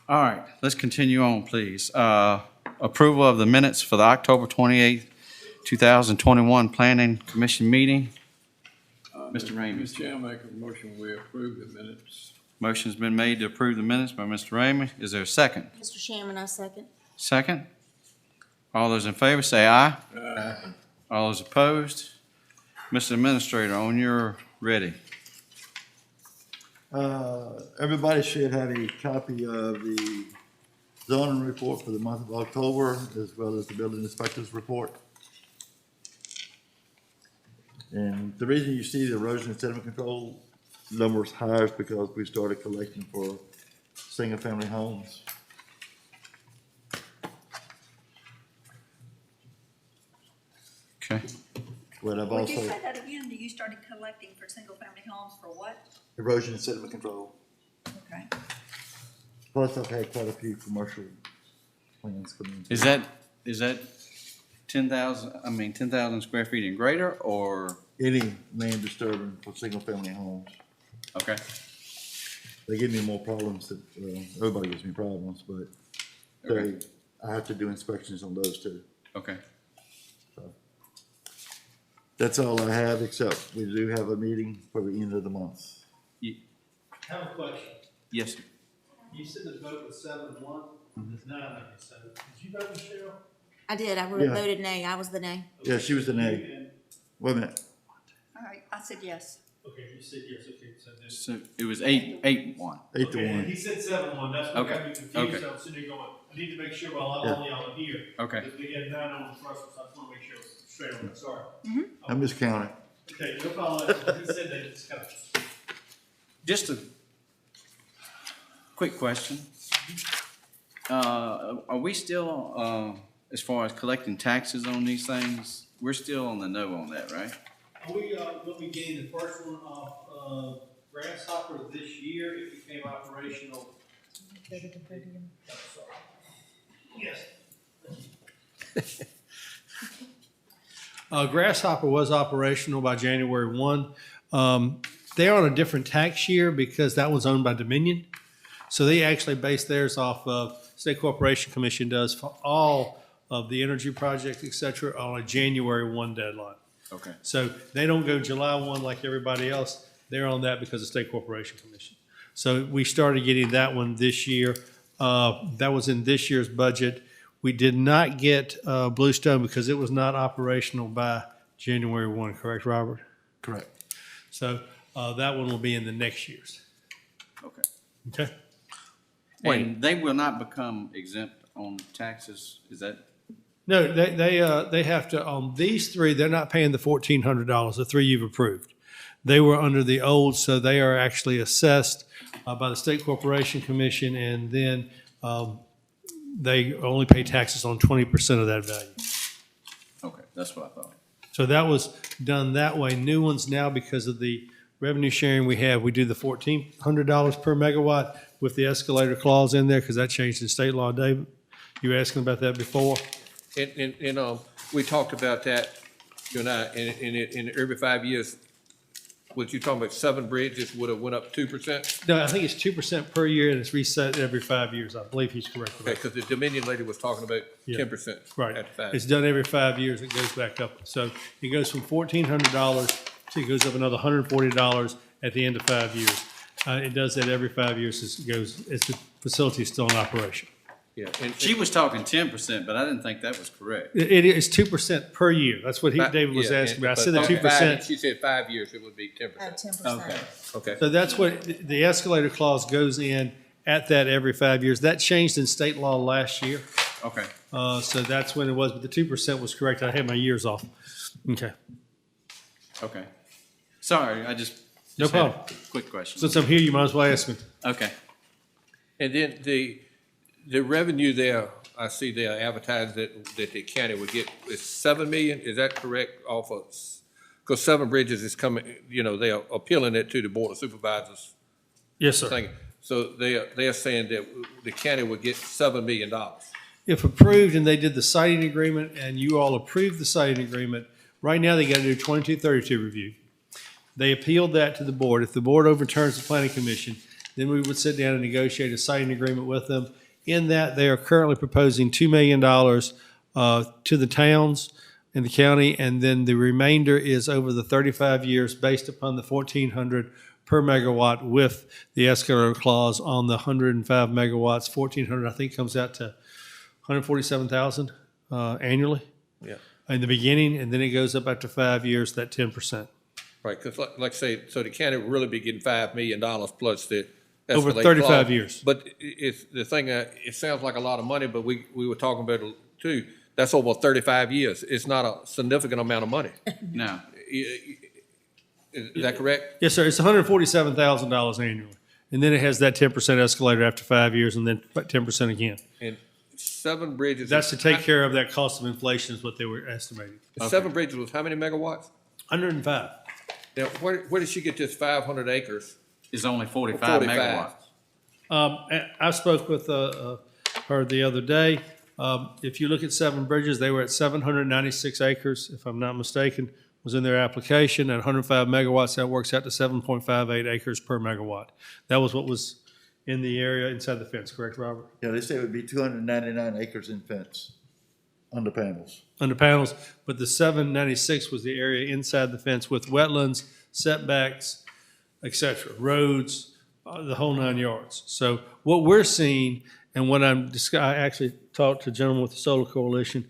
All right, let's continue on, please. Approval of the minutes for the October 28th, 2021 Planning Commission meeting. Mr. Ramey. Mr. Chairman, I make a motion we approve the minutes. Motion's been made to approve the minutes by Mr. Ramey. Is there a second? Mr. Chairman, I second. Second? All those in favor say aye. Aye. All those opposed? Mr. Administrator, on your ready. Everybody should have a copy of the zoning report for the month of October, as well as the building inspector's report. And the reason you see the erosion and sediment control numbers higher is because we started collecting for single-family homes. Okay. But I've Would you also, say that again? You started collecting for single-family homes for what? erosion and sediment control. Okay. Plus, I've had quite a few commercial plans come in. Is that 10,000 square feet and greater, or? Any land disturbing for single-family homes. Okay. They give me more problems than, everybody gives me problems, but I have to do inspections on those too. Okay. So that's all I have, except we do have a meeting for the end of the month. I have a question. Yes, sir. You said the vote was 7-1. It's 9, so did you vote, Michelle? I did. I Yeah. voted nay. I was the nay. Yeah, she was the nay. Wait a minute. All right, I said yes. Okay, you said yes, okay, so then. So it was 8-1. 8 to Okay, 1. he said 7-1, that's what Okay, got me confused, okay. so I'm sitting there going, I need to make sure while Yeah. all y'all are here. Okay. Because we had 9 on the first one, so I just want to make sure it's straight on that, sorry. I miscounted. Okay, no problem, he said that, it's kind of. Just a quick question. Are we still, as far as collecting taxes on these things, we're still on the no on that, right? We, will be getting the first one off, Grasshopper this year, it became operational. Yes. Grasshopper was operational by January 1. They're on a different tax year because that one's owned by Dominion. So they actually base theirs off of, State Corporation Commission does for all of the energy projects, et cetera, on a January 1 deadline. Okay. So they don't go July 1 like everybody else. They're on that because of State Corporation Commission. So we started getting that one this year. That was in this year's budget. We did not get Bluestone because it was not operational by January 1, correct, Robert? Correct. So that one will be in the next year's. Okay. Okay? And they will not become exempt on taxes, is that? No, they have to, on these three, they're not paying the $1,400, the three you've approved. They were under the old, so they are actually assessed by the State Corporation Commission, and then they only pay taxes on 20% of that value. Okay, that's what I thought. So that was done that way. New ones now, because of the revenue sharing we have, we do the $1,400 per megawatt with the escalator clause in there, because that changed in state law, David. You were asking about that before? And we talked about that, you and I, in every 5 years, what you talking about, 7 bridges would have went up 2%? No, I think it's 2% per year, and it's reset every 5 years. I believe he's correct. Okay, because the Dominion lady was talking about Yeah. 10%. Right. At 5. It's done every 5 years. It goes back up. So it goes from $1,400 to, it goes up another $140 at the end of 5 years. It does that every 5 years as it goes, as the facility is still in operation. Yeah. She was talking 10%, but I didn't think that was correct. It is 2% per year. That's what David was Yeah, asking me. I but said the 5 2%. She said 5 years, it would be 10%. 10%. Okay. Okay. So that's what, the escalator clause goes in at that every 5 years. That changed in state law last year. Okay. So that's when it was, but the 2% was correct. I had my years off. Okay. Okay. Sorry, I just No had a problem. quick question. Since I'm here, you might as well ask me. Okay. And then the revenue there, I see they are advertised that the county would get is 7 million, is that correct, off of, because 7 Bridges is coming, you know, they are appealing it to the Board of Supervisors. Yes, sir. thing. So they are saying that the county would get $7 million. If approved and they did the siting agreement and you all approved the siting agreement, right now they got to do 2232 review. They appealed that to the board. If the board overturns the planning commission, then we would sit down and negotiate a siting agreement with them. In that, they are currently proposing $2 million to the towns in the county, and then the remainder is over the 35 years based upon the 1,400 per megawatt with the escalator clause on the 105 megawatts. 1,400, I think, comes out to 147,000 annually Yeah. in the beginning, and then it goes up after 5 years, that 10%. Right, because like I say, so the county would really be getting $5 million plus the Over escalate 35 clause. years. But it's the thing, it sounds like a lot of money, but we were talking about it too. That's over 35 years. It's not a significant amount of money. No. Is that correct? Yes, sir. It's $147,000 annually. And then it has that 10% escalator after 5 years and then 10% again. And 7 Bridges. That's to take care of that cost of inflation is what they were estimating. 7 Bridges was how many megawatts? 105. Now, where did she get this 500 acres? It's only 45 megawatts. I spoke with her the other day. If you look at 7 Bridges, they were at 796 acres, if I'm not mistaken, was in their application. At 105 megawatts, that works out to 7.58 acres per megawatt. That was what was in the area inside the fence, correct, Robert? Yeah, they say it would be 299 acres in fence under panels. Under panels, but the 796 was the area inside the fence with wetlands, setbacks, et cetera, roads, the whole 9 yards. So what we're seeing, and what I actually talked to a gentleman with the Solar Coalition,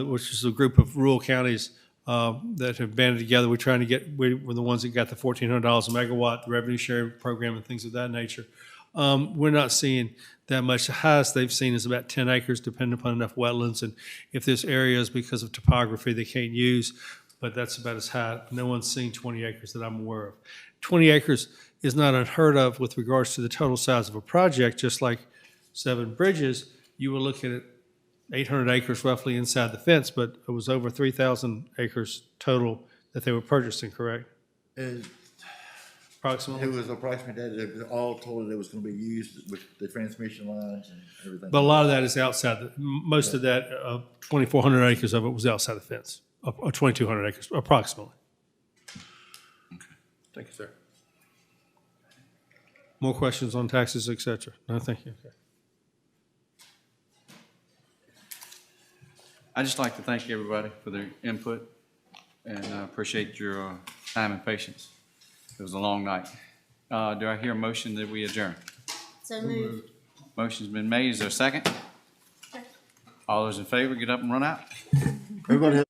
which is a group of rural counties that have banded together. We're trying to get, we're the ones that got the $1,400 a megawatt revenue sharing program and things of that nature. We're not seeing that much. The highest they've seen is about 10 acres, depending upon enough wetlands. And if there's areas because of topography they can't use, but that's about as high. No one's seen 20 acres that I'm aware of. 20 acres is not unheard of with regards to the total size of a project, just like Seven Bridges. You were looking at 800 acres roughly inside the fence, but it was over 3,000 acres total that they were purchasing, correct? Approximately? It was approximately that, it was all told it was gonna be used with the transmission lines and everything. But a lot of that is outside, most of that, 2,400 acres of it was outside the fence, or 2,200 acres, approximately. Thank you, sir. More questions on taxes, et cetera? No, thank you. Okay. I'd just like to thank everybody for their input, and I appreciate your time and patience. It was a long night. Do I hear a motion that we adjourn? So moved. Motion's been made. Is there a second? All those in favor, get up and run out. Everybody